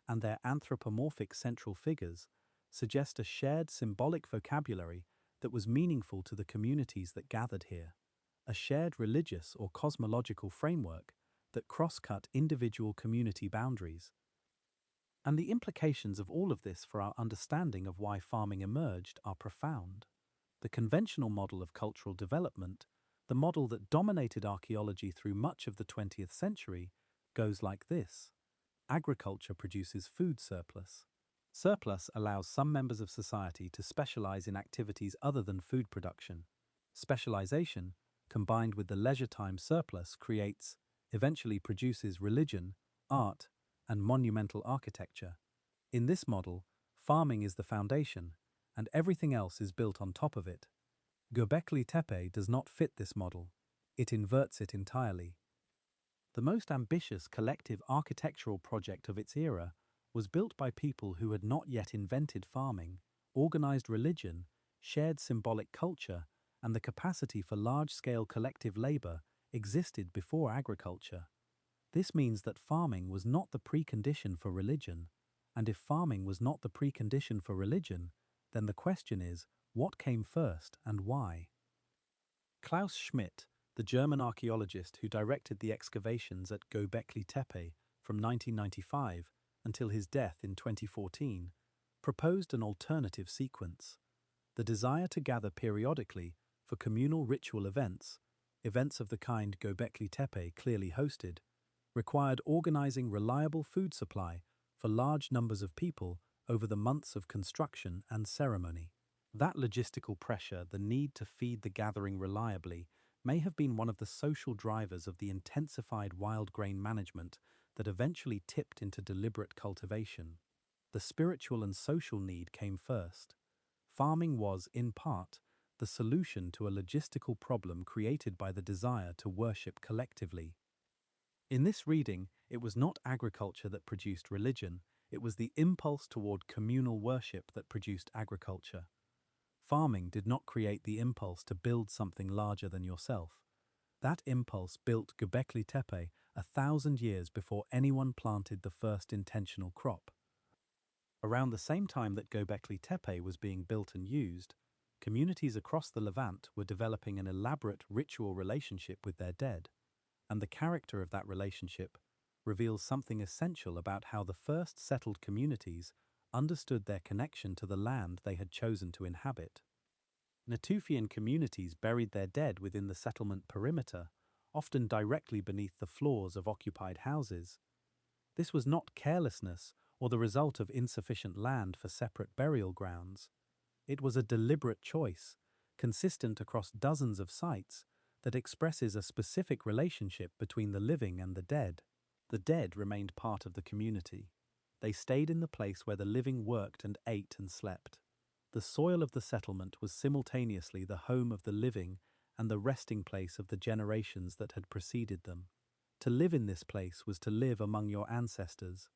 and their anthropomorphic central figures, suggest a shared symbolic vocabulary that was meaningful to the communities that gathered here, a shared religious or cosmological framework that cross-cut individual community boundaries. And the implications of all of this for our understanding of why farming emerged are profound. The conventional model of cultural development, the model that dominated archaeology through much of the 20th century, goes like this. Agriculture produces food surplus. Surplus allows some members of society to specialize in activities other than food production. Specialization, combined with the leisure time surplus, eventually produces religion, art, and monumental architecture. In this model, farming is the foundation, and everything else is built on top of it. Göbekli Tepe does not fit this model. It inverts it entirely. The most ambitious collective architectural project of its era was built by people who had not yet invented farming, organized religion, shared symbolic culture, and the capacity for large-scale collective labor existed before agriculture. This means that farming was not the precondition for religion, and if farming was not the precondition for religion, then the question is, what came first and why? Klaus Schmidt, the German archaeologist who directed the excavations at Göbekli Tepe from 1995 until his death in 2014, proposed an alternative sequence. The desire to gather periodically for communal ritual events of the kind Göbekli Tepe clearly hosted, required organizing reliable food supply for large numbers of people over the months of construction and ceremony. That logistical pressure, the need to feed the gathering reliably, may have been one of the social drivers of the intensified wild grain management that eventually tipped into deliberate cultivation. The spiritual and social need came first. Farming was, in part, the solution to a logistical problem created by the desire to worship collectively. In this reading, it was not agriculture that produced religion, it was the impulse toward communal worship that produced agriculture. Farming did not create the impulse to build something larger than yourself. That impulse built Göbekli Tepe 1,000 years before anyone planted the first intentional crop. Around the same time that Göbekli Tepe was being built and used, communities across the Levant were developing an elaborate ritual relationship with their dead, and the character of that relationship reveals something essential about how the first settled communities understood their connection to the land they had chosen to inhabit. Natufian communities buried their dead within the settlement perimeter, often directly beneath the floors of occupied houses. This was not carelessness or the result of insufficient land for separate burial grounds. It was a deliberate choice, consistent across dozens of sites, that expresses a specific relationship between the living and the dead. The dead remained part of the community. They stayed in the place where the living worked and ate and slept. The soil of the settlement was simultaneously the home of the living and the resting place of the generations that had preceded them. To live in this place was to live among your ancestors.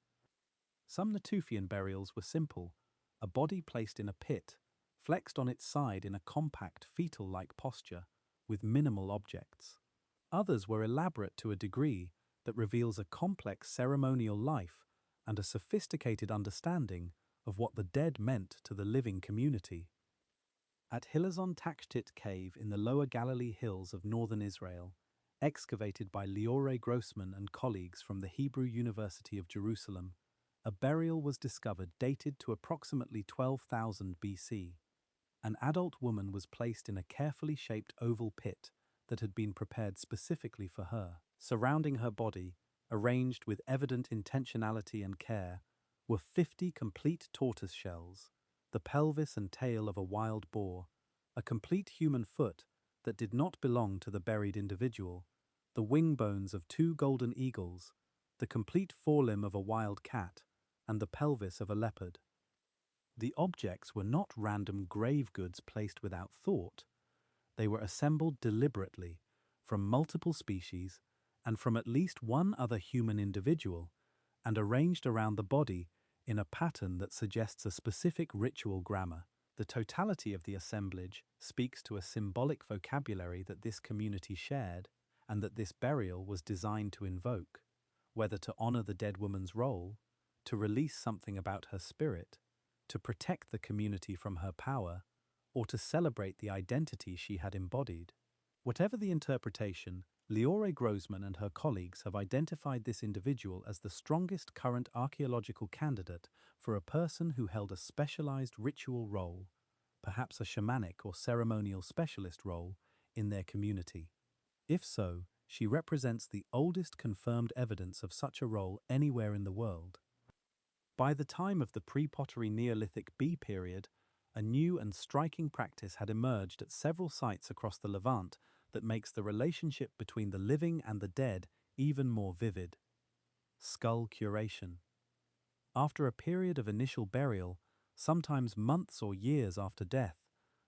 Some Natufian burials were simple, a body placed in a pit, flexed on its side in a compact fetal-like posture, with minimal objects. Others were elaborate to a degree that reveals a complex ceremonial life and a sophisticated understanding of what the dead meant to the living community. At Hilazon Takshtit Cave in the Lower Galilee Hills of northern Israel, excavated by Liore Grossman and colleagues from the Hebrew University of Jerusalem, a burial was discovered dated to approximately 12,000 BC. An adult woman was placed in a carefully shaped oval pit that had been prepared specifically for her. Surrounding her body, arranged with evident intentionality and care, were 50 complete tortoise shells, the pelvis and tail of a wild boar, a complete human foot that did not belong to the buried individual, the wing bones of 2 golden eagles, the complete forelimb of a wild cat, and the pelvis of a leopard. The objects were not random grave goods placed without thought. They were assembled deliberately from multiple species and from at least one other human individual, and arranged around the body in a pattern that suggests a specific ritual grammar. The totality of the assemblage speaks to a symbolic vocabulary that this community shared and that this burial was designed to invoke, whether to honor the dead woman's role, to release something about her spirit, to protect the community from her power, or to celebrate the identity she had embodied. Whatever the interpretation, Liore Grossman and her colleagues have identified this individual as the strongest current archaeological candidate for a person who held a specialized ritual role, perhaps a shamanic or ceremonial specialist role, in their community. If so, she represents the oldest confirmed evidence of such a role anywhere in the world. By the time of the pre-pottery Neolithic B period, a new and striking practice had emerged at several sites across the Levant that makes the relationship between the living and the dead even more vivid. Skull curation. After a period of initial burial, sometimes months or years after death,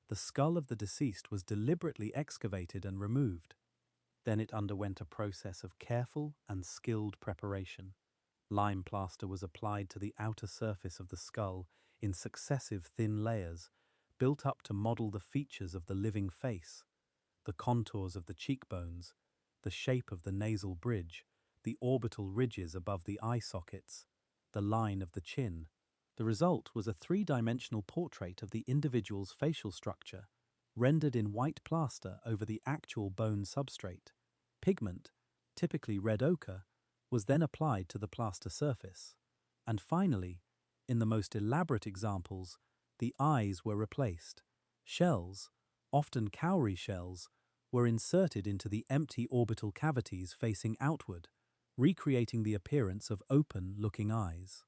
the skull of the deceased was deliberately excavated and removed. Then it underwent a process of careful and skilled preparation. Lime plaster was applied to the outer surface of the skull in successive thin layers, built up to model the features of the living face, the contours of the cheekbones, the shape of the nasal bridge, the orbital ridges above the eye sockets, the line of the chin. The result was a 3-dimensional portrait of the individual's facial structure, rendered in white plaster over the actual bone substrate. Pigment, typically red ochre, was then applied to the plaster surface. And finally, in the most elaborate examples, the eyes were replaced. Shells, often cowrie shells, were inserted into the empty orbital cavities facing outward, recreating the appearance of open-looking eyes.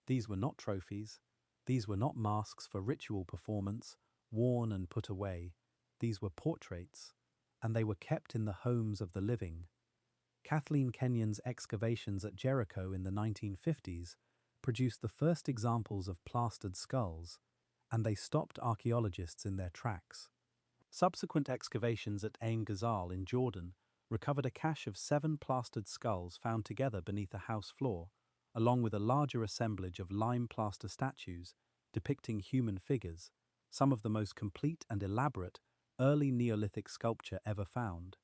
These were not trophies. These were not masks for ritual performance, worn and put away. These were portraits, and they were kept in the homes of the living. Kathleen Kenyon's excavations at Jericho in the 1950s produced the first examples of plastered skulls, and they stopped archaeologists in their tracks. Subsequent excavations at Ain Ghazal in Jordan recovered a cache of 7 plastered skulls found together beneath a house floor, along with a larger assemblage of lime plaster statues depicting human figures, some of the most complete and elaborate early Neolithic sculpture ever found.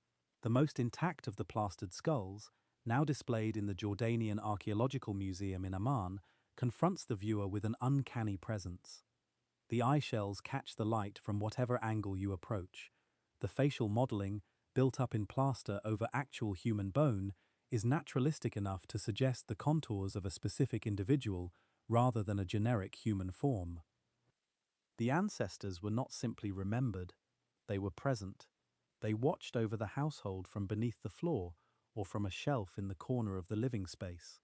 The most intact of the plastered skulls, now displayed in the Jordanian Archaeological Museum in Amman, confronts the viewer with an uncanny presence. The eye shells catch the light from whatever angle you approach. The facial modeling, built up in plaster over actual human bone, is naturalistic enough to suggest the contours of a specific individual rather than a generic human form. The ancestors were not simply remembered, they were present. They watched over the household from beneath the floor or from a shelf in the corner of the living space.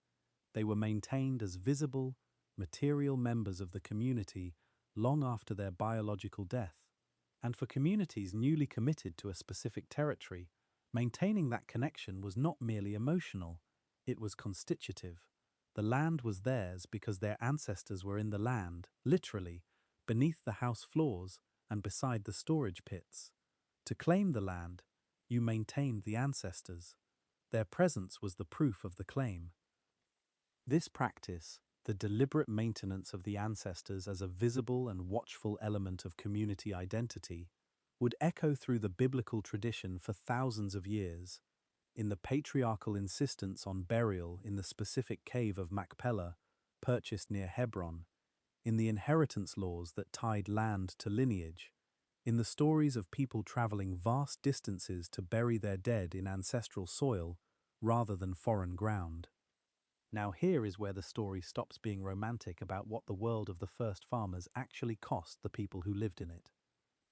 They were maintained as visible, material members of the community long after their biological death. And for communities newly committed to a specific territory, maintaining that connection was not merely emotional, it was constitutive. The land was theirs because their ancestors were in the land, literally, beneath the house floors and beside the storage pits. To claim the land, you maintained the ancestors. Their presence was the proof of the claim. This practice, the deliberate maintenance of the ancestors as a visible and watchful element of community identity, would echo through the biblical tradition for thousands of years. In the patriarchal insistence on burial in the specific cave of Machpelah, purchased near Hebron, in the inheritance laws that tied land to lineage, in the stories of people traveling vast distances to bury their dead in ancestral soil rather than foreign ground. Now here is where the story stops being romantic about what the world of the first farmers actually cost the people who lived in it.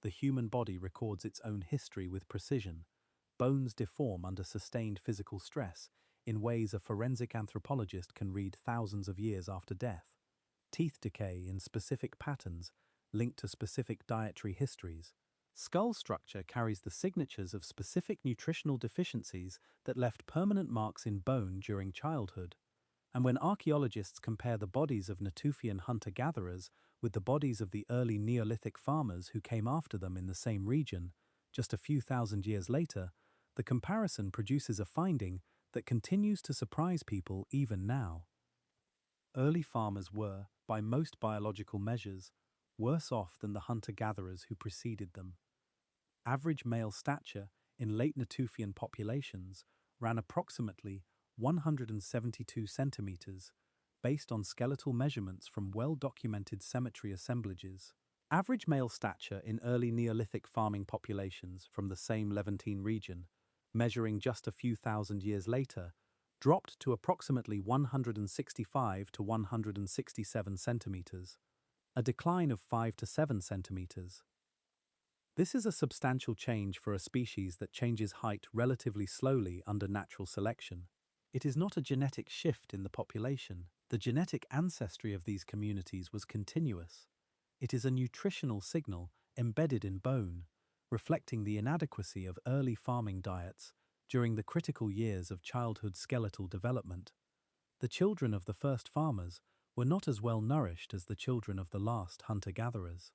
The human body records its own history with precision. Bones deform under sustained physical stress in ways a forensic anthropologist can read thousands of years after death. Teeth decay in specific patterns linked to specific dietary histories. Skull structure carries the signatures of specific nutritional deficiencies that left permanent marks in bone during childhood. And when archaeologists compare the bodies of Natufian hunter-gatherers with the bodies of the early Neolithic farmers who came after them in the same region, just a few thousand years later, the comparison produces a finding that continues to surprise people even now. Early farmers were, by most biological measures, worse off than the hunter-gatherers who preceded them. Average male stature in late Natufian populations ran approximately 172 centimeters, based on skeletal measurements from well-documented cemetery assemblages. Average male stature in early Neolithic farming populations from the same Levantine region, measuring just a few thousand years later, dropped to approximately 165 to 167 centimeters, a decline of 5 to 7 centimeters. This is a substantial change for a species that changes height relatively slowly under natural selection. It is not a genetic shift in the population. The genetic ancestry of these communities was continuous. It is a nutritional signal embedded in bone, reflecting the inadequacy of early farming diets during the critical years of childhood skeletal development. The children of the first farmers were not as well nourished as the children of the last hunter-gatherers.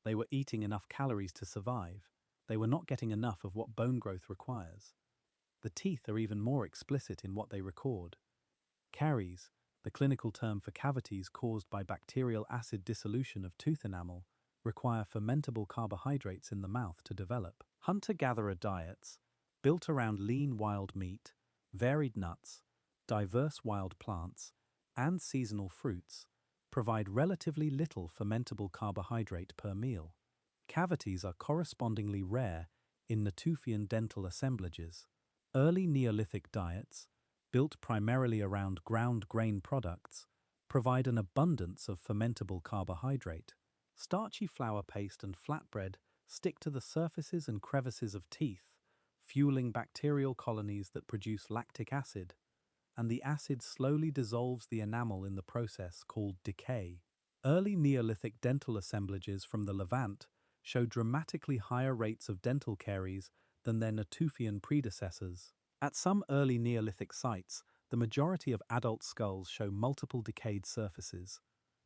They were eating enough calories to survive. They were not getting enough of what bone growth requires. The teeth are even more explicit in what they record. Caries, the clinical term for cavities caused by bacterial acid dissolution of tooth enamel, require fermentable carbohydrates in the mouth to develop. Hunter-gatherer diets, built around lean wild meat, varied nuts, diverse wild plants, and seasonal fruits, provide relatively little fermentable carbohydrate per meal. Cavities are correspondingly rare in Natufian dental assemblages. Early Neolithic diets, built primarily around ground grain products, provide an abundance of fermentable carbohydrate. Starchy flour paste and flatbread stick to the surfaces and crevices of teeth, fueling bacterial colonies that produce lactic acid, and the acid slowly dissolves the enamel in the process called decay. Early Neolithic dental assemblages from the Levant show dramatically higher rates of dental caries than their Natufian predecessors. At some early Neolithic sites, the majority of adult skulls show multiple decayed surfaces.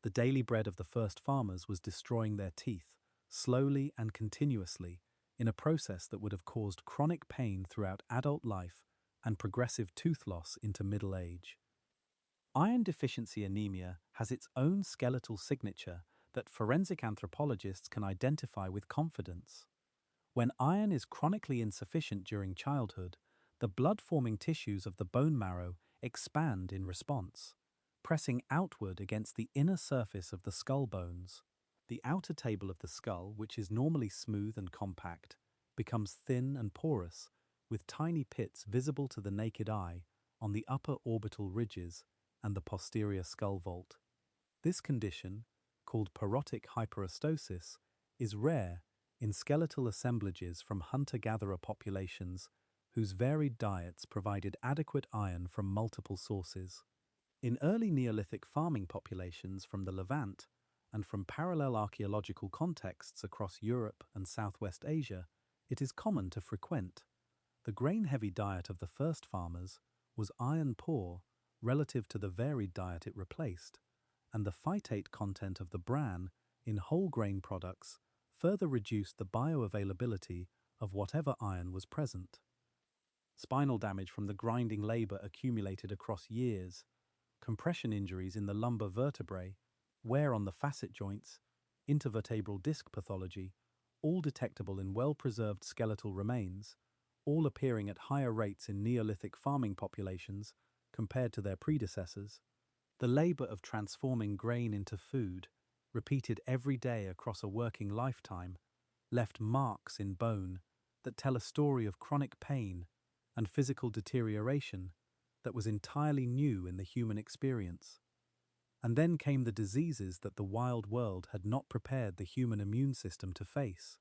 The daily bread of the first farmers was destroying their teeth, slowly and continuously, in a process that would have caused chronic pain throughout adult life and progressive tooth loss into middle age. Iron deficiency anemia has its own skeletal signature that forensic anthropologists can identify with confidence. When iron is chronically insufficient during childhood, the blood-forming tissues of the bone marrow expand in response, pressing outward against the inner surface of the skull bones. The outer table of the skull, which is normally smooth and compact, becomes thin and porous, with tiny pits visible to the naked eye on the upper orbital ridges and the posterior skull vault. This condition, called parotic hyperostosis, is rare in skeletal assemblages from hunter-gatherer populations whose varied diets provided adequate iron from multiple sources. In early Neolithic farming populations from the Levant and from parallel archaeological contexts across Europe and Southwest Asia, it is common to frequent. The grain-heavy diet of the first farmers was iron-poor relative to the varied diet it replaced, and the phytate content of the bran in whole grain products further reduced the bioavailability of whatever iron was present. Spinal damage from the grinding labor accumulated across years, compression injuries in the lumbar vertebrae, wear on the facet joints, intervertebral disc pathology, all detectable in well-preserved skeletal remains, all appearing at higher rates in Neolithic farming populations compared to their predecessors. The labor of transforming grain into food, repeated every day across a working lifetime, left marks in bone that tell a story of chronic pain and physical deterioration that was entirely new in the human experience. And then came the diseases that the wild world had not prepared the human immune system to face.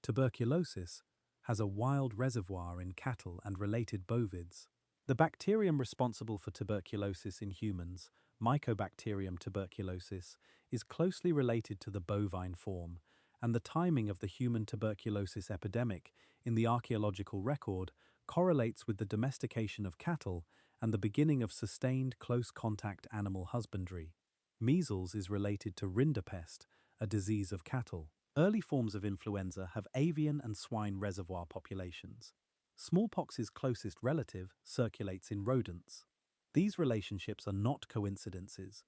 Tuberculosis has a wild reservoir in cattle and related bovids. The bacterium responsible for tuberculosis in humans, Mycobacterium tuberculosis, is closely related to the bovine form, and the timing of the human tuberculosis epidemic in the archaeological record correlates with the domestication of cattle and the beginning of sustained close-contact animal husbandry. Measles is related to rinderpest, a disease of cattle. Early forms of influenza have avian and swine reservoir populations. Smallpox's closest relative circulates in rodents. These relationships are not coincidences.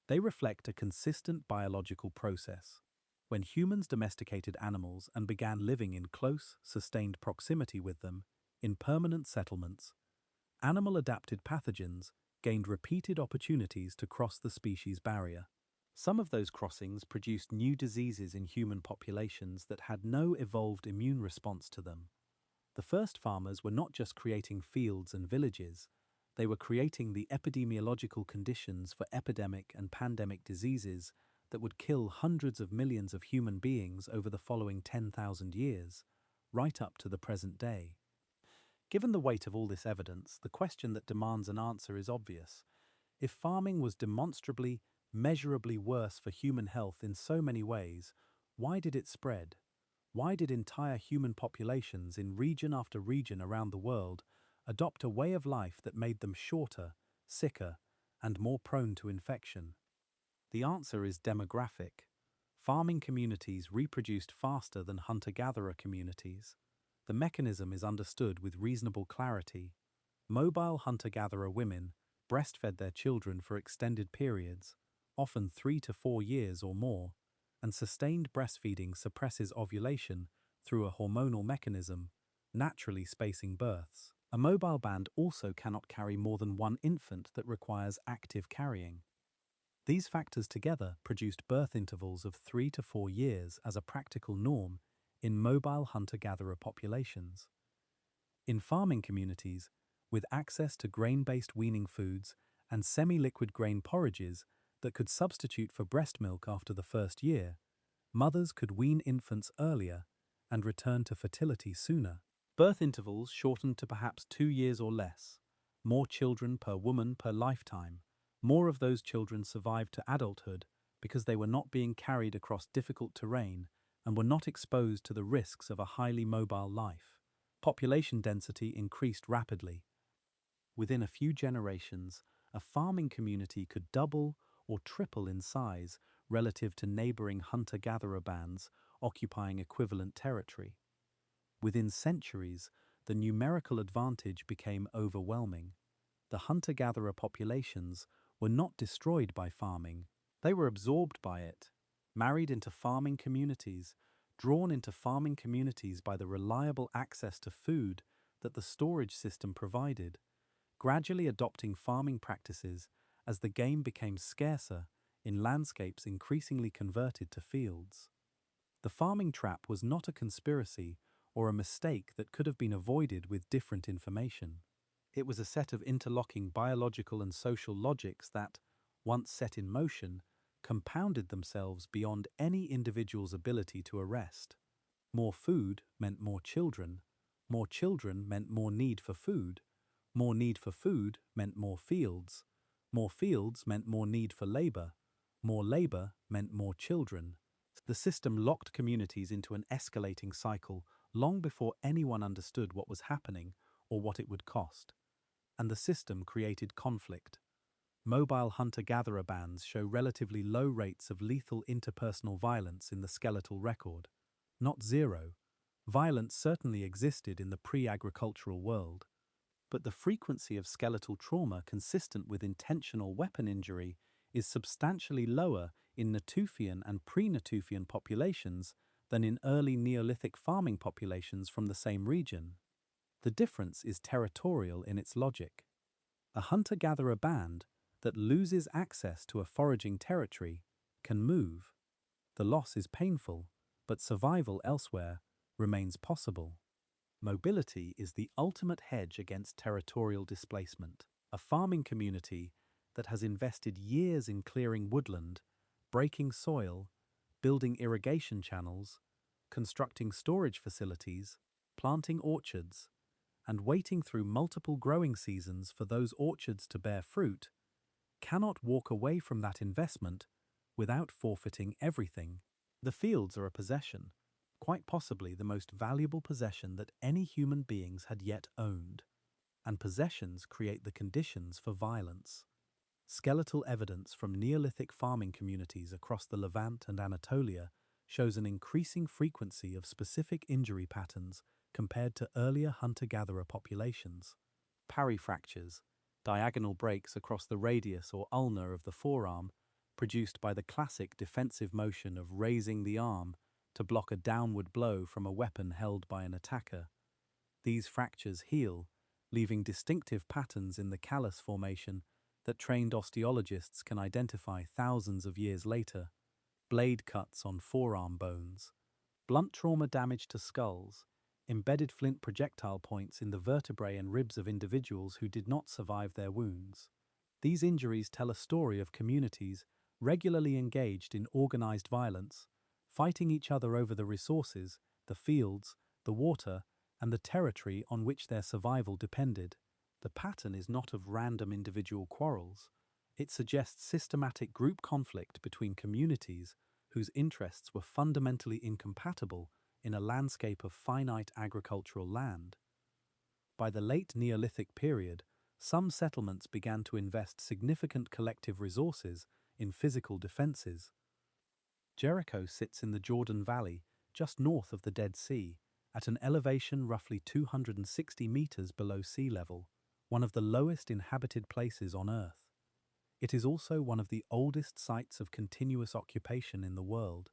They reflect a consistent biological process. When humans domesticated animals and began living in close, sustained proximity with them, in permanent settlements, animal-adapted pathogens gained repeated opportunities to cross the species barrier. Some of those crossings produced new diseases in human populations that had no evolved immune response to them. The first farmers were not just creating fields and villages, they were creating the epidemiological conditions for epidemic and pandemic diseases that would kill hundreds of millions of human beings over the following 10,000 years, right up to the present day. Given the weight of all this evidence, the question that demands an answer is obvious. If farming was demonstrably, measurably worse for human health in so many ways, why did it spread? Why did entire human populations in region after region around the world adopt a way of life that made them shorter, sicker, and more prone to infection? The answer is demographic. Farming communities reproduced faster than hunter-gatherer communities. The mechanism is understood with reasonable clarity. Mobile hunter-gatherer women breastfed their children for extended periods, often 3 to 4 years or more, and sustained breastfeeding suppresses ovulation through a hormonal mechanism, naturally spacing births. A mobile band also cannot carry more than one infant that requires active carrying. These factors together produced birth intervals of 3 to 4 years as a practical norm in mobile hunter-gatherer populations. In farming communities, with access to grain-based weaning foods and semi-liquid grain porridges that could substitute for breast milk after the first year, mothers could wean infants earlier and return to fertility sooner. Birth intervals shortened to perhaps 2 years or less, more children per woman per lifetime. More of those children survived to adulthood because they were not being carried across difficult terrain and were not exposed to the risks of a highly mobile life. Population density increased rapidly. Within a few generations, a farming community could double or triple in size relative to neighboring hunter-gatherer bands occupying equivalent territory. Within centuries, the numerical advantage became overwhelming. The hunter-gatherer populations were not destroyed by farming. They were absorbed by it, married into farming communities, drawn into farming communities by the reliable access to food that the storage system provided, gradually adopting farming practices as the game became scarcer in landscapes increasingly converted to fields. The farming trap was not a conspiracy or a mistake that could have been avoided with different information. It was a set of interlocking biological and social logics that, once set in motion, compounded themselves beyond any individual's ability to arrest. More food meant more children meant more need for food meant more fields meant more need for more labor meant more children. The system locked communities into an escalating cycle long before anyone understood what was happening or what it would cost. And the system created conflict. Mobile hunter-gatherer bands show relatively low rates of lethal interpersonal violence in the skeletal record. Not zero. Violence certainly existed in the pre-agricultural world, but the frequency of skeletal trauma consistent with intentional weapon injury is substantially lower in Natufian and pre-Natufian populations than in early Neolithic farming populations from the same region. The difference is territorial in its logic. A hunter-gatherer band that loses access to a foraging territory can move. The loss is painful, but survival elsewhere remains possible. Mobility is the ultimate hedge against territorial displacement. A farming community that has invested years in clearing woodland, breaking soil, building irrigation channels, constructing storage facilities, planting orchards, and waiting through multiple growing seasons for those orchards to bear fruit, cannot walk away from that investment without forfeiting everything. The fields are a possession, quite possibly the most valuable possession that any human beings had yet owned, and possessions create the conditions for violence. Skeletal evidence from Neolithic farming communities across the Levant and Anatolia shows an increasing frequency of specific injury patterns compared to earlier hunter-gatherer populations. Parry fractures, diagonal breaks across the radius or ulna of the forearm, produced by the classic defensive motion of raising the arm to block a downward blow from a weapon held by an attacker. These fractures heal, leaving distinctive patterns in the callus formation that trained osteologists can identify thousands of years later. Blade cuts on forearm bones, blunt trauma damage to skulls, embedded flint projectile points in the vertebrae and ribs of individuals who did not survive their wounds. These injuries tell a story of communities regularly engaged in organized violence, fighting each other over the resources, the fields, the water, and the territory on which their survival depended. The pattern is not of random individual quarrels. It suggests systematic group conflict between communities whose interests were fundamentally incompatible in a landscape of finite agricultural land. By the late Neolithic period, some settlements began to invest significant collective resources in physical defenses. Jericho sits in the Jordan Valley, just north of the Dead Sea, at an elevation roughly 260 meters below sea level, one of the lowest inhabited places on Earth. It is also one of the oldest sites of continuous occupation in the world,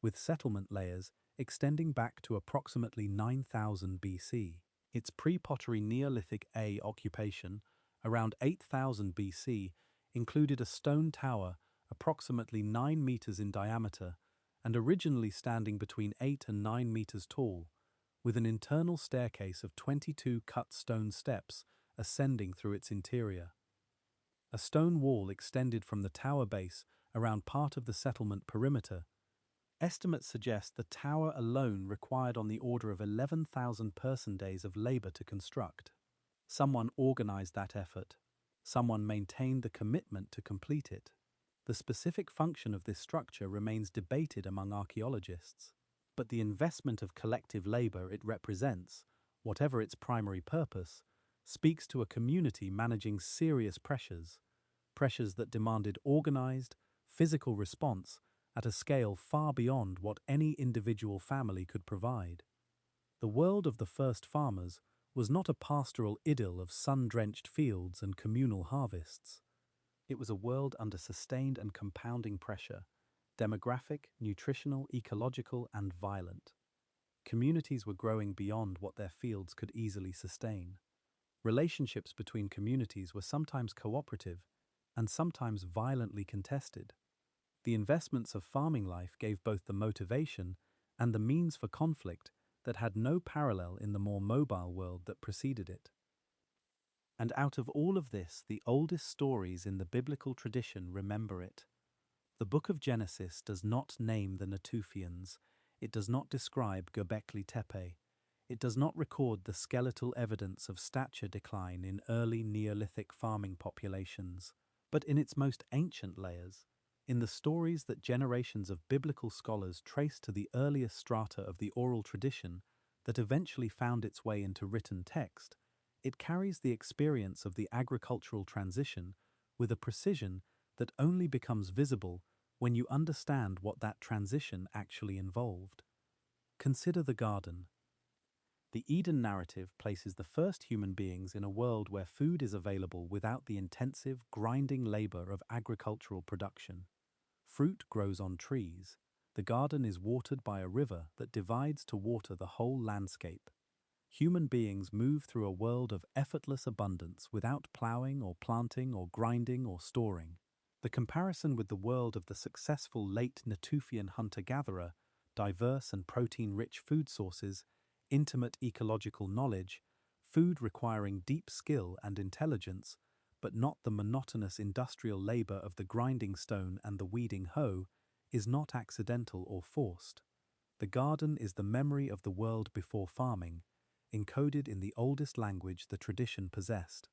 with settlement layers extending back to approximately 9000 BC. Its pre-pottery Neolithic A occupation, around 8000 BC, included a stone tower approximately 9 meters in diameter and originally standing between 8 and 9 meters tall, with an internal staircase of 22 cut stone steps ascending through its interior. A stone wall extended from the tower base around part of the settlement perimeter. Estimates suggest the tower alone required on the order of 11,000 person-days of labor to construct. Someone organized that effort. Someone maintained the commitment to complete it. The specific function of this structure remains debated among archaeologists, but the investment of collective labor it represents, whatever its primary purpose, speaks to a community managing serious pressures that demanded organized, physical response at a scale far beyond what any individual family could provide. The world of the first farmers was not a pastoral idyll of sun-drenched fields and communal harvests. It was a world under sustained and compounding pressure, demographic, nutritional, ecological, and violent. Communities were growing beyond what their fields could easily sustain. Relationships between communities were sometimes cooperative and sometimes violently contested. The investments of farming life gave both the motivation and the means for conflict that had no parallel in the more mobile world that preceded it. And out of all of this, the oldest stories in the biblical tradition remember it. The Book of Genesis does not name the Natufians. It does not describe Göbekli Tepe. It does not record the skeletal evidence of stature decline in early Neolithic farming populations. But in its most ancient layers, in the stories that generations of biblical scholars trace to the earliest strata of the oral tradition that eventually found its way into written text, it carries the experience of the agricultural transition with a precision that only becomes visible when you understand what that transition actually involved. Consider the garden. The Eden narrative places the first human beings in a world where food is available without the intensive, grinding labor of agricultural production. Fruit grows on trees. The garden is watered by a river that divides to water the whole landscape. Human beings move through a world of effortless abundance without plowing or planting or grinding or storing. The comparison with the world of the successful late Natufian hunter-gatherer, diverse and protein-rich food sources, intimate ecological knowledge, food requiring deep skill and intelligence, but not the monotonous industrial labor of the grinding stone and the weeding hoe, is not accidental or forced. The garden is the memory of the world before farming, encoded in the oldest language the tradition possessed.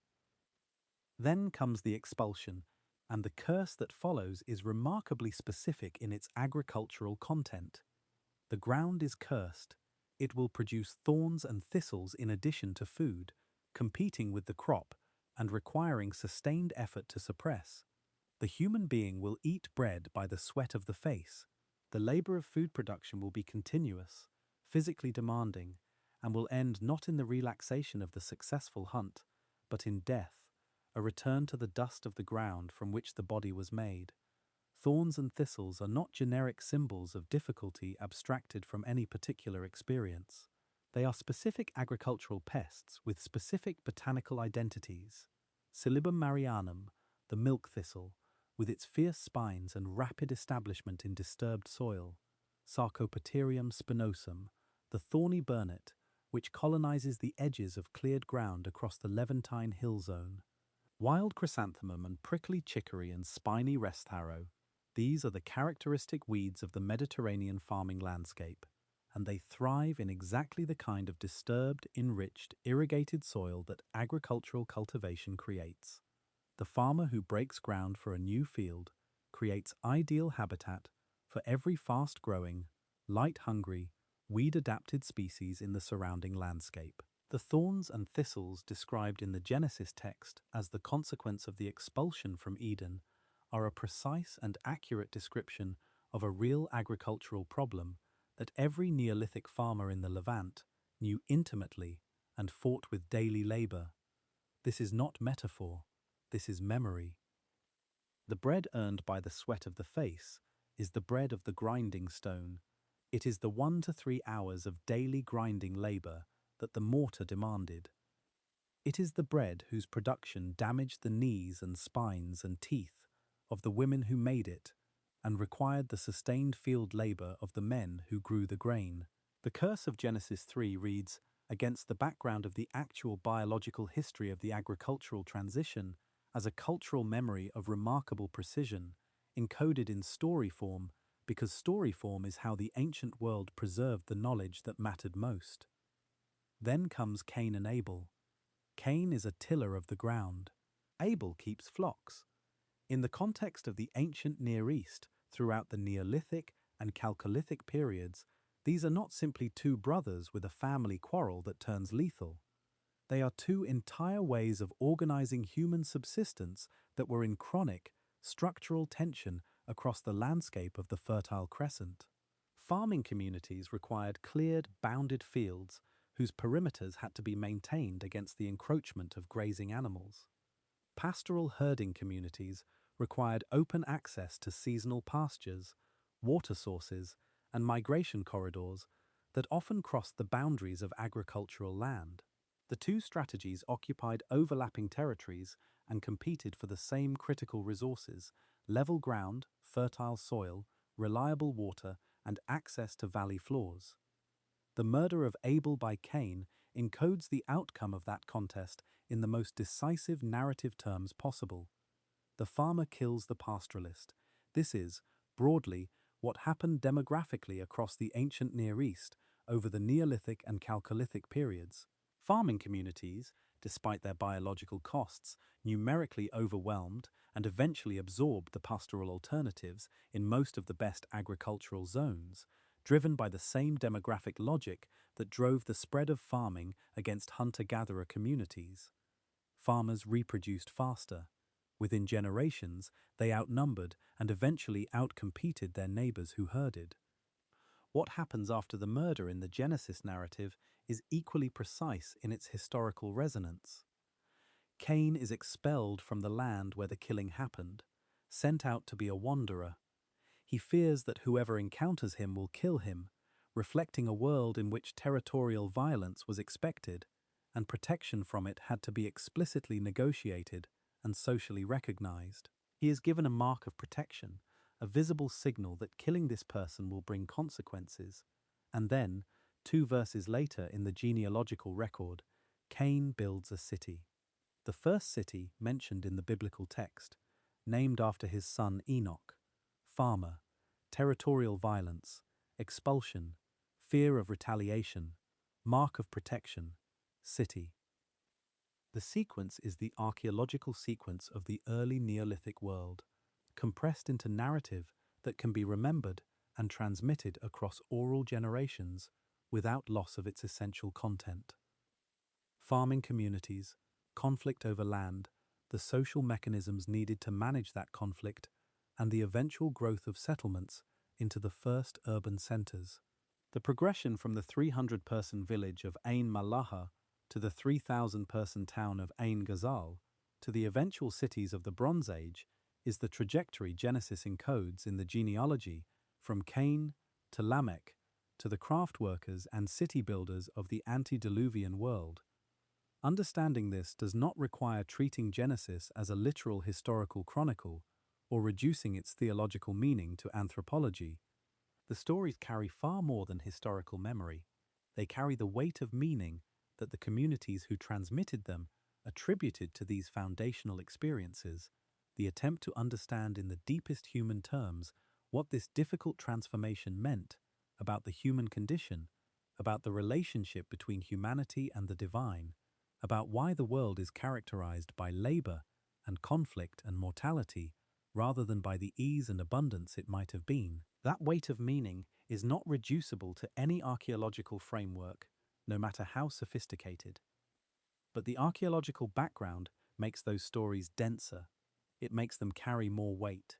Then comes the expulsion, and the curse that follows is remarkably specific in its agricultural content. The ground is cursed. It will produce thorns and thistles in addition to food, competing with the crop and requiring sustained effort to suppress. The human being will eat bread by the sweat of the face. The labor of food production will be continuous, physically demanding, and will end not in the relaxation of the successful hunt, but in death, a return to the dust of the ground from which the body was made. Thorns and thistles are not generic symbols of difficulty abstracted from any particular experience. They are specific agricultural pests with specific botanical identities. Silybum marianum, the milk thistle, with its fierce spines and rapid establishment in disturbed soil. Sarcopterygium spinosum, the thorny burnet, which colonizes the edges of cleared ground across the Levantine hill zone. Wild chrysanthemum and prickly chicory and spiny rest harrow, these are the characteristic weeds of the Mediterranean farming landscape, and they thrive in exactly the kind of disturbed, enriched, irrigated soil that agricultural cultivation creates. The farmer who breaks ground for a new field creates ideal habitat for every fast-growing, light-hungry, weed-adapted species in the surrounding landscape. The thorns and thistles described in the Genesis text as the consequence of the expulsion from Eden are a precise and accurate description of a real agricultural problem that every Neolithic farmer in the Levant knew intimately and fought with daily labor. This is not metaphor, this is memory. The bread earned by the sweat of the face is the bread of the grinding stone. It is the 1 to 3 hours of daily grinding labor that the mortar demanded. It is the bread whose production damaged the knees and spines and teeth of the women who made it and required the sustained field labor of the men who grew the grain. The curse of Genesis 3 reads, against the background of the actual biological history of the agricultural transition, as a cultural memory of remarkable precision, encoded in story form, because story form is how the ancient world preserved the knowledge that mattered most. Then comes Cain and Abel. Cain is a tiller of the ground. Abel keeps flocks. In the context of the ancient Near East, throughout the Neolithic and Chalcolithic periods, these are not simply two brothers with a family quarrel that turns lethal. They are two entire ways of organizing human subsistence that were in chronic, structural tension across the landscape of the Fertile Crescent. Farming communities required cleared, bounded fields whose perimeters had to be maintained against the encroachment of grazing animals. Pastoral herding communities required open access to seasonal pastures, water sources, and migration corridors that often crossed the boundaries of agricultural land. The two strategies occupied overlapping territories and competed for the same critical resources: level ground, fertile soil, reliable water, and access to valley floors. The murder of Abel by Cain encodes the outcome of that contest in the most decisive narrative terms possible. The farmer kills the pastoralist. This is, broadly what happened demographically across the ancient Near East over the Neolithic and Chalcolithic periods. Farming communities, despite their biological costs, numerically overwhelmed and eventually absorbed the pastoral alternatives in most of the best agricultural zones, driven by the same demographic logic that drove the spread of farming against hunter-gatherer communities. Farmers reproduced faster. Within generations, they outnumbered and eventually outcompeted their neighbors who herded. What happens after the murder in the Genesis narrative is equally precise in its historical resonance. Cain is expelled from the land where the killing happened, sent out to be a wanderer. He fears that whoever encounters him will kill him, reflecting a world in which territorial violence was expected, and protection from it had to be explicitly negotiated and socially recognized. He is given a mark of protection, a visible signal that killing this person will bring consequences. And then, 2 verses later in the genealogical record, Cain builds a city. The first city mentioned in the biblical text, named after his son Enoch. Farmer, territorial violence, expulsion, fear of retaliation, mark of protection, city. The sequence is the archaeological sequence of the early Neolithic world, compressed into narrative that can be remembered and transmitted across oral generations without loss of its essential content. Farming communities, conflict over land, the social mechanisms needed to manage that conflict, and the eventual growth of settlements into the first urban centers. The progression from the 300-person village of Ain Malaha to the 3,000-person town of Ain Ghazal to the eventual cities of the Bronze Age is the trajectory Genesis encodes in the genealogy from Cain to Lamech to the craft workers and city builders of the antediluvian world. Understanding this does not require treating Genesis as a literal historical chronicle or reducing its theological meaning to anthropology. The stories carry far more than historical memory. They carry the weight of meaning that the communities who transmitted them attributed to these foundational experiences, the attempt to understand in the deepest human terms what this difficult transformation meant about the human condition, about the relationship between humanity and the divine, about why the world is characterized by labor and conflict and mortality rather than by the ease and abundance it might have been. That weight of meaning is not reducible to any archaeological framework, no matter how sophisticated. But the archaeological background makes those stories denser. It makes them carry more weight.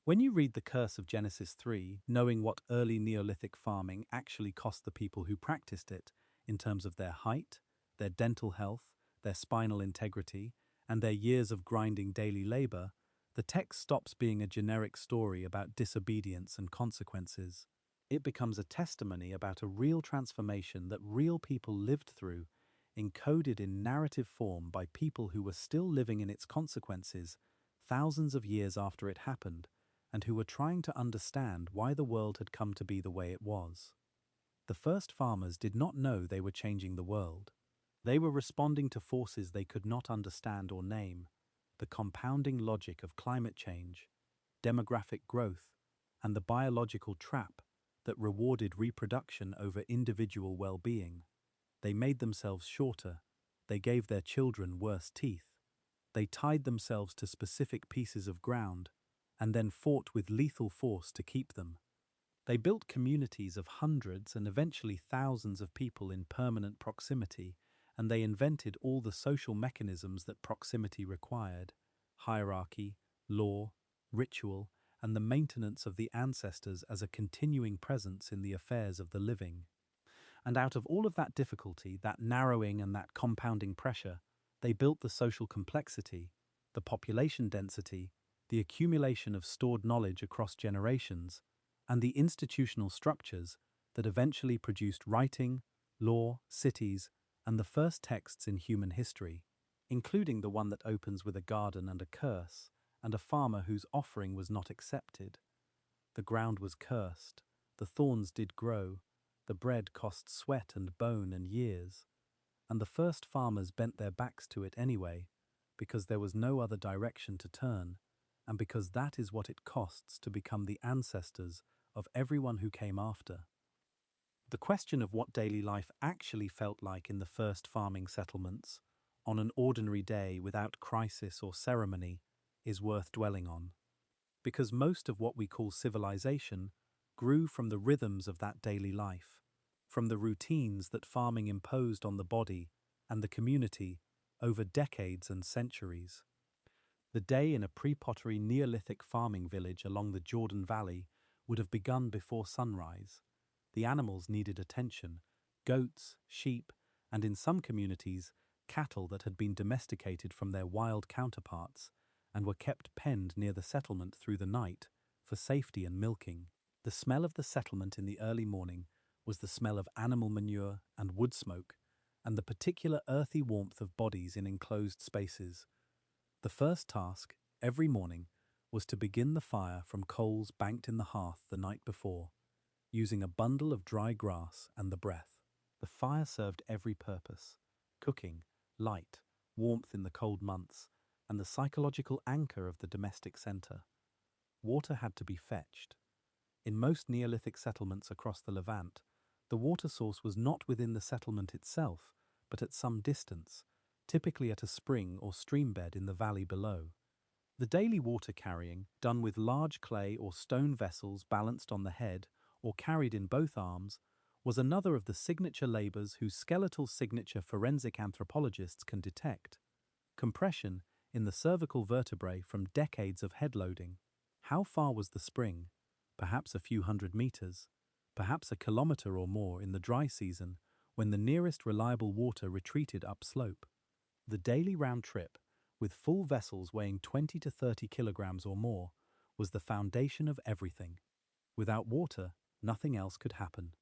When you read The Curse of Genesis 3, knowing what early Neolithic farming actually cost the people who practiced it in terms of their height, their dental health, their spinal integrity, and their years of grinding daily labor, the text stops being a generic story about disobedience and consequences. It becomes a testimony about a real transformation that real people lived through, encoded in narrative form by people who were still living in its consequences thousands of years after it happened, and who were trying to understand why the world had come to be the way it was. The first farmers did not know they were changing the world. They were responding to forces they could not understand or name, the compounding logic of climate change, demographic growth, and the biological trap that rewarded reproduction over individual well-being. They made themselves shorter. They gave their children worse teeth. They tied themselves to specific pieces of ground and then fought with lethal force to keep them. They built communities of hundreds and eventually thousands of people in permanent proximity, and they invented all the social mechanisms that proximity required: hierarchy, law, ritual, and the maintenance of the ancestors as a continuing presence in the affairs of the living. And out of all of that difficulty, that narrowing and that compounding pressure, they built the social complexity, the population density, the accumulation of stored knowledge across generations, and the institutional structures that eventually produced writing, law, cities, and the first texts in human history, including the one that opens with a garden and a curse, and a farmer whose offering was not accepted. The ground was cursed, the thorns did grow, the bread cost sweat and bone and years, and the first farmers bent their backs to it anyway, because there was no other direction to turn. and because that is what it costs to become the ancestors of everyone who came after. The question of what daily life actually felt like in the first farming settlements, on an ordinary day without crisis or ceremony, is worth dwelling on. Because most of what we call civilization grew from the rhythms of that daily life, from the routines that farming imposed on the body and the community over decades and centuries. The day in a pre-pottery Neolithic farming village along the Jordan Valley would have begun before sunrise. The animals needed attention: goats, sheep, and in some communities, cattle that had been domesticated from their wild counterparts and were kept penned near the settlement through the night for safety and milking. The smell of the settlement in the early morning was the smell of animal manure and wood smoke, and the particular earthy warmth of bodies in enclosed spaces. The first task, every morning, was to begin the fire from coals banked in the hearth the night before, using a bundle of dry grass and the breath. The fire served every purpose: cooking, light, warmth in the cold months, and the psychological anchor of the domestic centre. Water had to be fetched. In most Neolithic settlements across the Levant, the water source was not within the settlement itself, but at some distance, typically at a spring or stream bed in the valley below. The daily water carrying, done with large clay or stone vessels balanced on the head or carried in both arms, was another of the signature labours whose skeletal signature forensic anthropologists can detect: compression in the cervical vertebrae from decades of head loading. How far was the spring? Perhaps a few hundred meters, perhaps a kilometre or more in the dry season, when the nearest reliable water retreated upslope. The daily round trip, with full vessels weighing 20 to 30 kilograms or more, was the foundation of everything. Without water, nothing else could happen.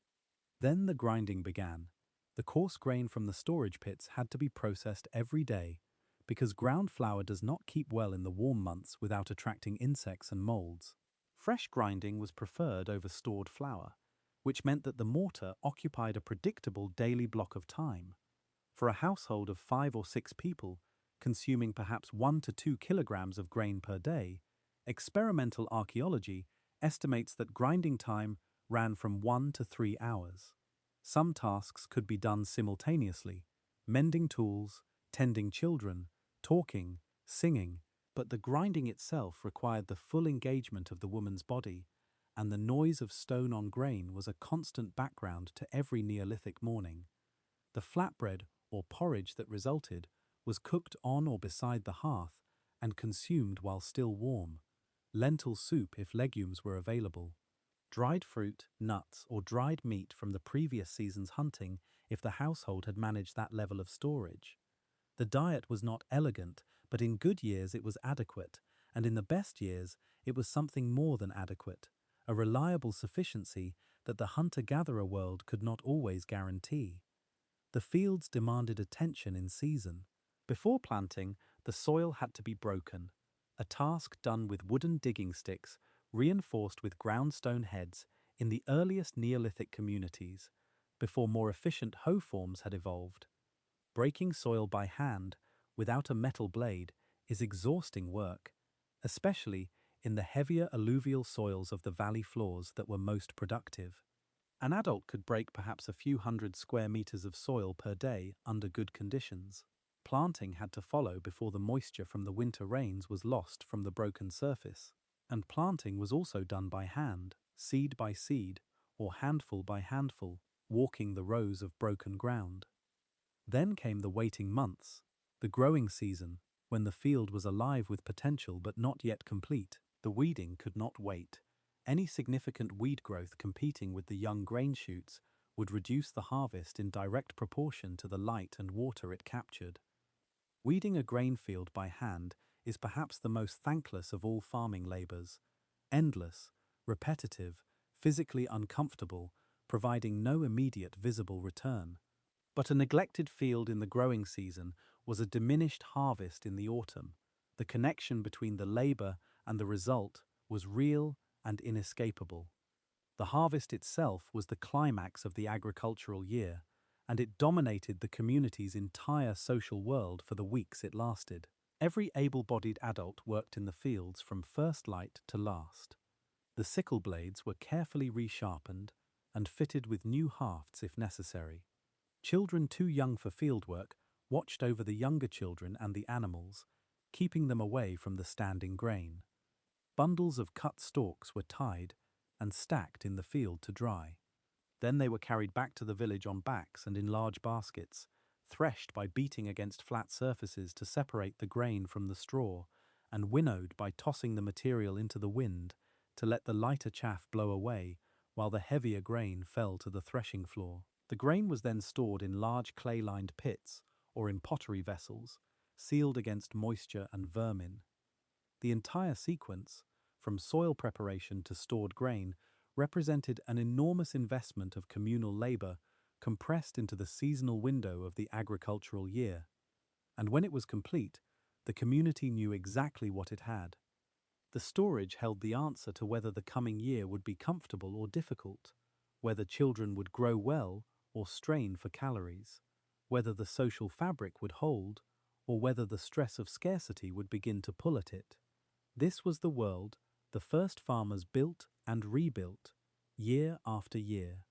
Then the grinding began. The coarse grain from the storage pits had to be processed every day, because ground flour does not keep well in the warm months without attracting insects and molds. Fresh grinding was preferred over stored flour, which meant that the mortar occupied a predictable daily block of time. For a household of 5 or 6 people, consuming perhaps 1 to 2 kilograms of grain per day, experimental archaeology estimates that grinding time ran from 1 to 3 hours. Some tasks could be done simultaneously: mending tools, tending children, talking, singing, but the grinding itself required the full engagement of the woman's body, and the noise of stone on grain was a constant background to every Neolithic morning. The flatbread or porridge that resulted was cooked on or beside the hearth and consumed while still warm. Lentil soup if legumes were available. Dried fruit, nuts, or dried meat from the previous season's hunting if the household had managed that level of storage. The diet was not elegant, but in good years it was adequate, and in the best years it was something more than adequate, a reliable sufficiency that the hunter-gatherer world could not always guarantee. The fields demanded attention in season. Before planting, the soil had to be broken, a task done with wooden digging sticks reinforced with ground stone heads in the earliest Neolithic communities, before more efficient hoe forms had evolved. Breaking soil by hand, without a metal blade, is exhausting work, especially in the heavier alluvial soils of the valley floors that were most productive. An adult could break perhaps a few hundred square meters of soil per day under good conditions. Planting had to follow before the moisture from the winter rains was lost from the broken surface. And planting was also done by hand, seed by seed, or handful by handful, walking the rows of broken ground. Then came the waiting months, the growing season, when the field was alive with potential but not yet complete. The weeding could not wait. Any significant weed growth competing with the young grain shoots would reduce the harvest in direct proportion to the light and water it captured. Weeding a grain field by hand is perhaps the most thankless of all farming labours. Endless, repetitive, physically uncomfortable, providing no immediate visible return. But a neglected field in the growing season was a diminished harvest in the autumn. The connection between the labour and the result was real and inescapable. The harvest itself was the climax of the agricultural year, and it dominated the community's entire social world for the weeks it lasted. Every able-bodied adult worked in the fields from first light to last. The sickle blades were carefully resharpened and fitted with new hafts if necessary. Children too young for fieldwork watched over the younger children and the animals, keeping them away from the standing grain. Bundles of cut stalks were tied and stacked in the field to dry. Then they were carried back to the village on backs and in large baskets, threshed by beating against flat surfaces to separate the grain from the straw, and winnowed by tossing the material into the wind to let the lighter chaff blow away while the heavier grain fell to the threshing floor. The grain was then stored in large clay-lined pits or in pottery vessels, sealed against moisture and vermin. The entire sequence, from soil preparation to stored grain, represented an enormous investment of communal labor compressed into the seasonal window of the agricultural year. And when it was complete, the community knew exactly what it had. The storage held the answer to whether the coming year would be comfortable or difficult, whether children would grow well or strain for calories, whether the social fabric would hold, or whether the stress of scarcity would begin to pull at it. This was the world the first farmers built and rebuilt, year after year.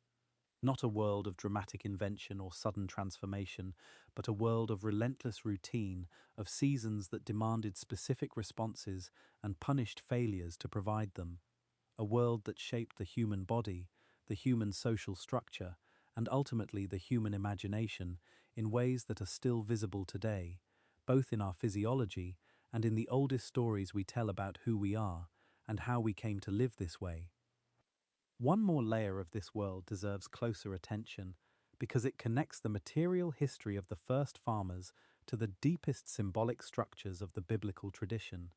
Not a world of dramatic invention or sudden transformation, but a world of relentless routine, of seasons that demanded specific responses and punished failures to provide them. A world that shaped the human body, the human social structure, and ultimately the human imagination in ways that are still visible today, both in our physiology and in the oldest stories we tell about who we are and how we came to live this way. One more layer of this world deserves closer attention because it connects the material history of the first farmers to the deepest symbolic structures of the biblical tradition.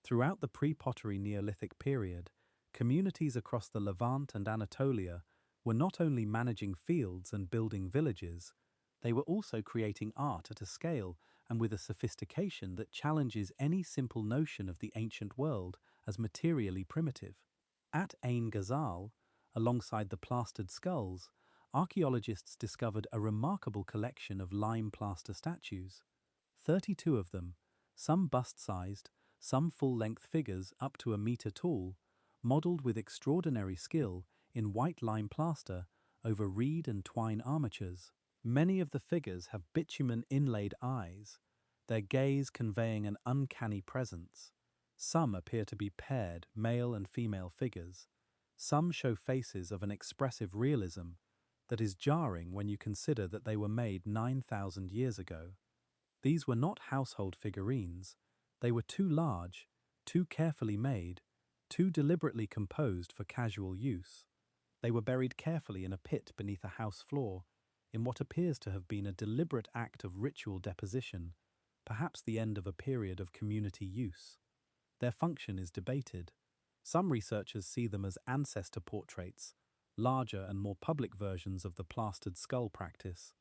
Throughout the pre-pottery Neolithic period, communities across the Levant and Anatolia were not only managing fields and building villages, they were also creating art at a scale and with a sophistication that challenges any simple notion of the ancient world as materially primitive. At Ain Ghazal, alongside the plastered skulls, archaeologists discovered a remarkable collection of lime plaster statues. 32 of them, some bust-sized, some full-length figures up to a meter tall, modelled with extraordinary skill in white lime plaster over reed and twine armatures. Many of the figures have bitumen-inlaid eyes, their gaze conveying an uncanny presence. Some appear to be paired male and female figures. Some show faces of an expressive realism that is jarring when you consider that they were made 9,000 years ago. These were not household figurines. They were too large, too carefully made, too deliberately composed for casual use. They were buried carefully in a pit beneath a house floor, in what appears to have been a deliberate act of ritual deposition, perhaps the end of a period of community use. Their function is debated. Some researchers see them as ancestor portraits, larger and more public versions of the plastered skull practice.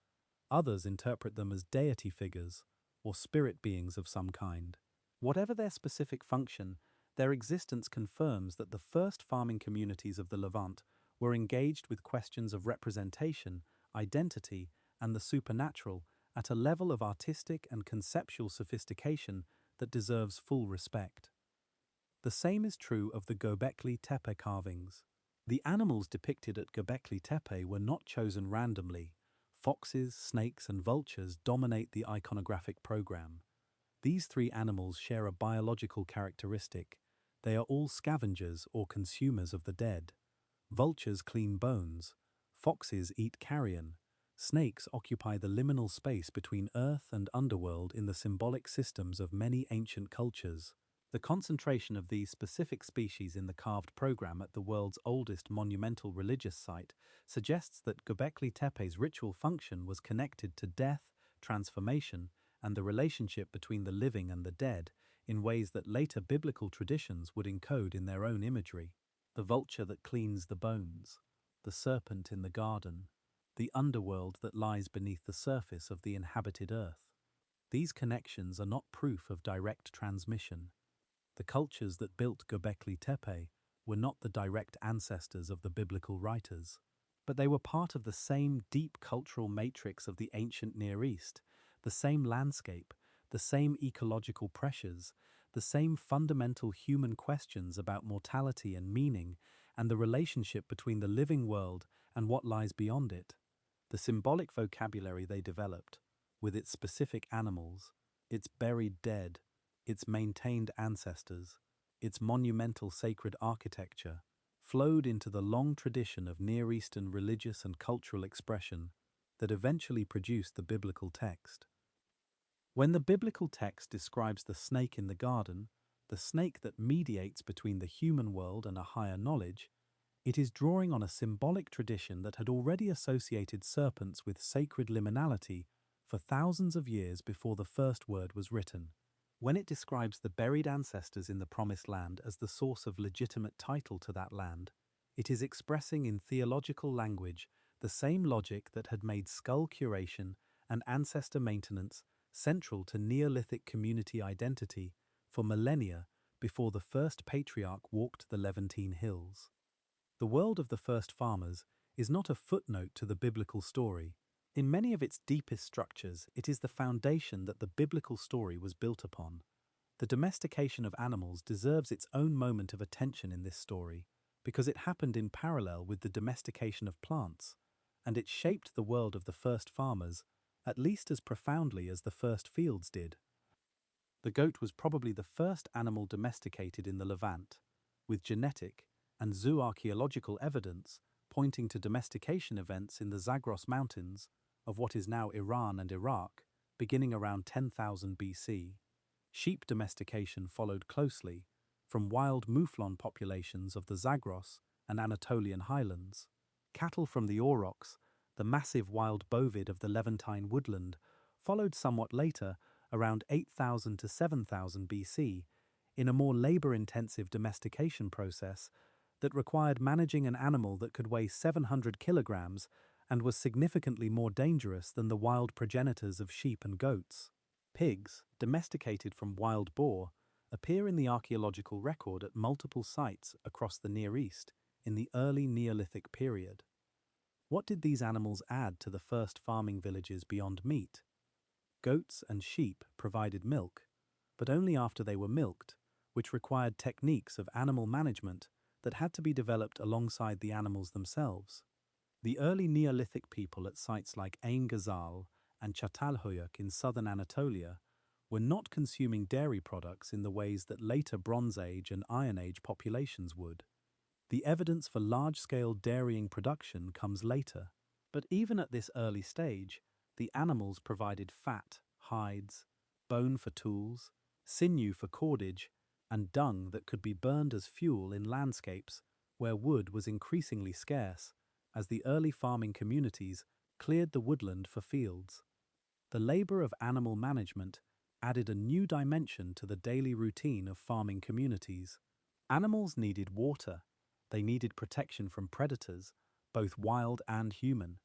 Others interpret them as deity figures or spirit beings of some kind. Whatever their specific function, their existence confirms that the first farming communities of the Levant were engaged with questions of representation, identity, and the supernatural at a level of artistic and conceptual sophistication that deserves full respect. The same is true of the Göbekli Tepe carvings. The animals depicted at Göbekli Tepe were not chosen randomly. Foxes, snakes, and vultures dominate the iconographic program. These three animals share a biological characteristic. They are all scavengers or consumers of the dead. Vultures clean bones. Foxes eat carrion. Snakes occupy the liminal space between earth and underworld in the symbolic systems of many ancient cultures. The concentration of these specific species in the carved program at the world's oldest monumental religious site suggests that Göbekli Tepe's ritual function was connected to death, transformation, and the relationship between the living and the dead in ways that later biblical traditions would encode in their own imagery. The vulture that cleans the bones, the serpent in the garden, the underworld that lies beneath the surface of the inhabited earth. These connections are not proof of direct transmission. The cultures that built Göbekli Tepe were not the direct ancestors of the biblical writers, but they were part of the same deep cultural matrix of the ancient Near East, the same landscape, the same ecological pressures, the same fundamental human questions about mortality and meaning, and the relationship between the living world and what lies beyond it. The symbolic vocabulary they developed, with its specific animals, its buried dead, its maintained ancestors, its monumental sacred architecture, flowed into the long tradition of Near Eastern religious and cultural expression that eventually produced the biblical text. When the biblical text describes the snake in the garden, the snake that mediates between the human world and a higher knowledge, it is drawing on a symbolic tradition that had already associated serpents with sacred liminality for thousands of years before the first word was written. When it describes the buried ancestors in the Promised Land as the source of legitimate title to that land, it is expressing in theological language the same logic that had made skull curation and ancestor maintenance central to Neolithic community identity for millennia before the first patriarch walked the Levantine hills. The world of the first farmers is not a footnote to the biblical story. In many of its deepest structures, it is the foundation that the biblical story was built upon. The domestication of animals deserves its own moment of attention in this story, because it happened in parallel with the domestication of plants, and it shaped the world of the first farmers at least as profoundly as the first fields did. The goat was probably the first animal domesticated in the Levant, with genetic and zooarchaeological evidence pointing to domestication events in the Zagros Mountains of what is now Iran and Iraq, beginning around 10,000 BC. Sheep domestication followed closely from wild mouflon populations of the Zagros and Anatolian highlands. Cattle from the aurochs, the massive wild bovid of the Levantine woodland, followed somewhat later, around 8,000 to 7,000 BC, in a more labor-intensive domestication process that required managing an animal that could weigh 700 kilograms and was significantly more dangerous than the wild progenitors of sheep and goats. Pigs, domesticated from wild boar, appear in the archaeological record at multiple sites across the Near East in the early Neolithic period. What did these animals add to the first farming villages beyond meat? Goats and sheep provided milk, but only after they were milked, which required techniques of animal management that had to be developed alongside the animals themselves. The early Neolithic people at sites like Ain Ghazal and Çatalhöyük in southern Anatolia were not consuming dairy products in the ways that later Bronze Age and Iron Age populations would. The evidence for large-scale dairying production comes later, but even at this early stage, the animals provided fat, hides, bone for tools, sinew for cordage, and dung that could be burned as fuel in landscapes where wood was increasingly scarce as the early farming communities cleared the woodland for fields. The labor of animal management added a new dimension to the daily routine of farming communities. Animals needed water. They needed protection from predators, both wild and human.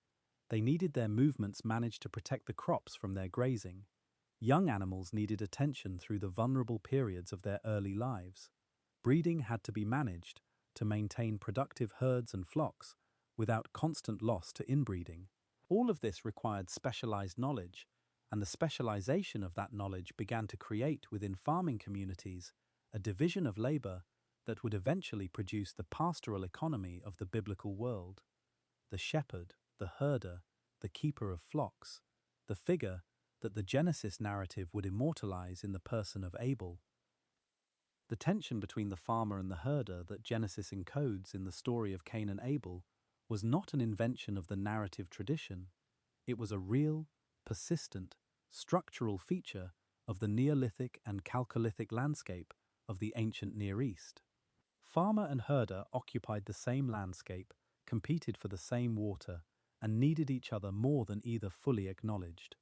They needed their movements managed to protect the crops from their grazing. Young animals needed attention through the vulnerable periods of their early lives. Breeding had to be managed to maintain productive herds and flocks without constant loss to inbreeding. All of this required specialized knowledge, and the specialization of that knowledge began to create within farming communities a division of labor that would eventually produce the pastoral economy of the biblical world. The shepherd, the herder, the keeper of flocks, the figure that the Genesis narrative would immortalize in the person of Abel. The tension between the farmer and the herder that Genesis encodes in the story of Cain and Abel was not an invention of the narrative tradition. It was a real, persistent, structural feature of the Neolithic and Chalcolithic landscape of the ancient Near East. Farmer and herder occupied the same landscape, competed for the same water, and needed each other more than either fully acknowledged.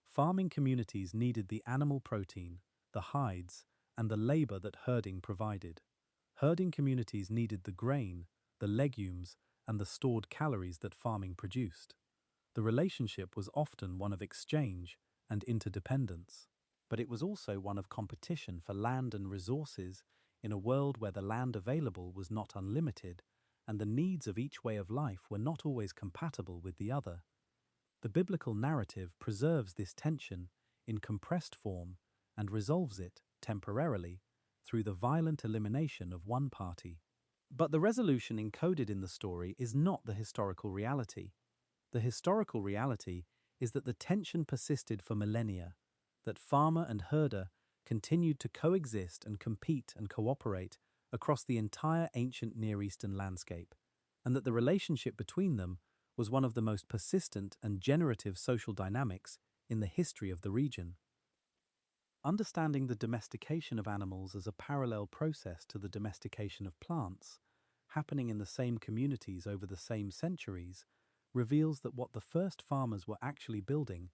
Farming communities needed the animal protein, the hides, and the labor that herding provided. Herding communities needed the grain, the legumes, and the stored calories that farming produced. The relationship was often one of exchange and interdependence, but it was also one of competition for land and resources in a world where the land available was not unlimited and the needs of each way of life were not always compatible with the other. The biblical narrative preserves this tension in compressed form and resolves it, temporarily, through the violent elimination of one party. But the resolution encoded in the story is not the historical reality. The historical reality is that the tension persisted for millennia, that farmer and herder continued to coexist and compete and cooperate across the entire ancient Near Eastern landscape, and that the relationship between them was one of the most persistent and generative social dynamics in the history of the region. Understanding the domestication of animals as a parallel process to the domestication of plants, happening in the same communities over the same centuries, reveals that what the first farmers were actually building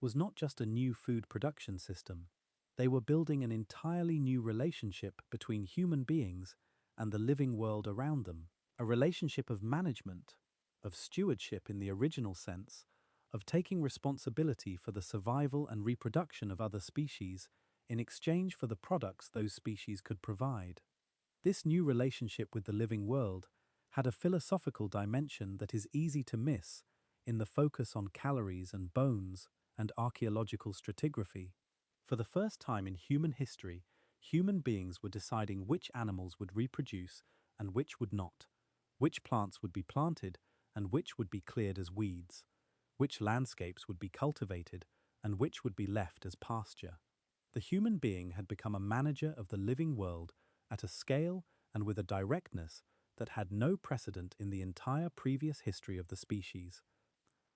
was not just a new food production system. They were building an entirely new relationship between human beings and the living world around them, a relationship of management, of stewardship in the original sense, of taking responsibility for the survival and reproduction of other species in exchange for the products those species could provide. This new relationship with the living world had a philosophical dimension that is easy to miss in the focus on calories and bones and archaeological stratigraphy. For the first time in human history, human beings were deciding which animals would reproduce and which would not, which plants would be planted and which would be cleared as weeds, which landscapes would be cultivated and which would be left as pasture. The human being had become a manager of the living world at a scale and with a directness that had no precedent in the entire previous history of the species.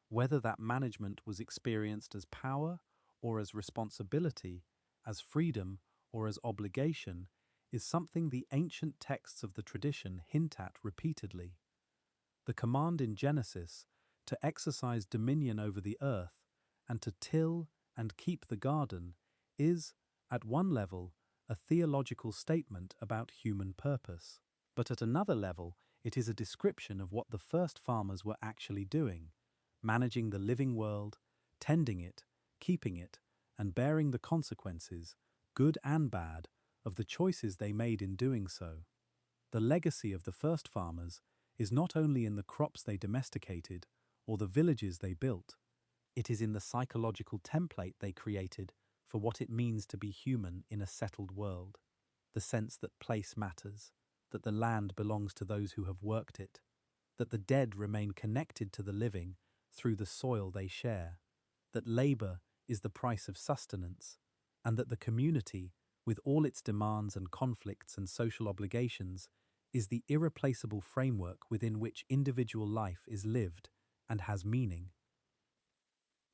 Whether that management was experienced as power or as responsibility, as freedom or as obligation, is something the ancient texts of the tradition hint at repeatedly. The command in Genesis to exercise dominion over the earth and to till and keep the garden is, at one level, a theological statement about human purpose. But at another level, it is a description of what the first farmers were actually doing, managing the living world, tending it, keeping it, and bearing the consequences, good and bad, of the choices they made in doing so. The legacy of the first farmers is not only in the crops they domesticated or the villages they built, it is in the psychological template they created for what it means to be human in a settled world, the sense that place matters, that the land belongs to those who have worked it, that the dead remain connected to the living through the soil they share, that labor is the price of sustenance, and that the community, with all its demands and conflicts and social obligations, is the irreplaceable framework within which individual life is lived and has meaning.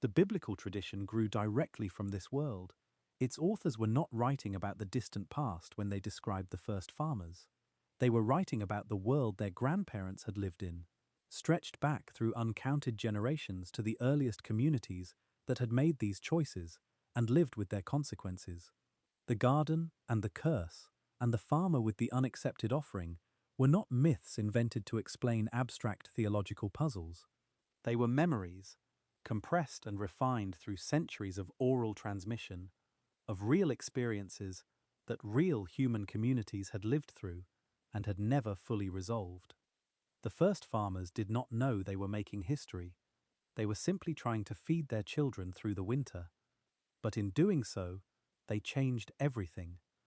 The biblical tradition grew directly from this world. Its authors were not writing about the distant past when they described the first farmers. They were writing about the world their grandparents had lived in, stretched back through uncounted generations to the earliest communities that had made these choices and lived with their consequences. The garden and the curse, and the farmer with the unaccepted offering, were not myths invented to explain abstract theological puzzles. They were memories, compressed and refined through centuries of oral transmission, of real experiences that real human communities had lived through and had never fully resolved. The first farmers did not know they were making history. They were simply trying to feed their children through the winter. But in doing so, they changed everything.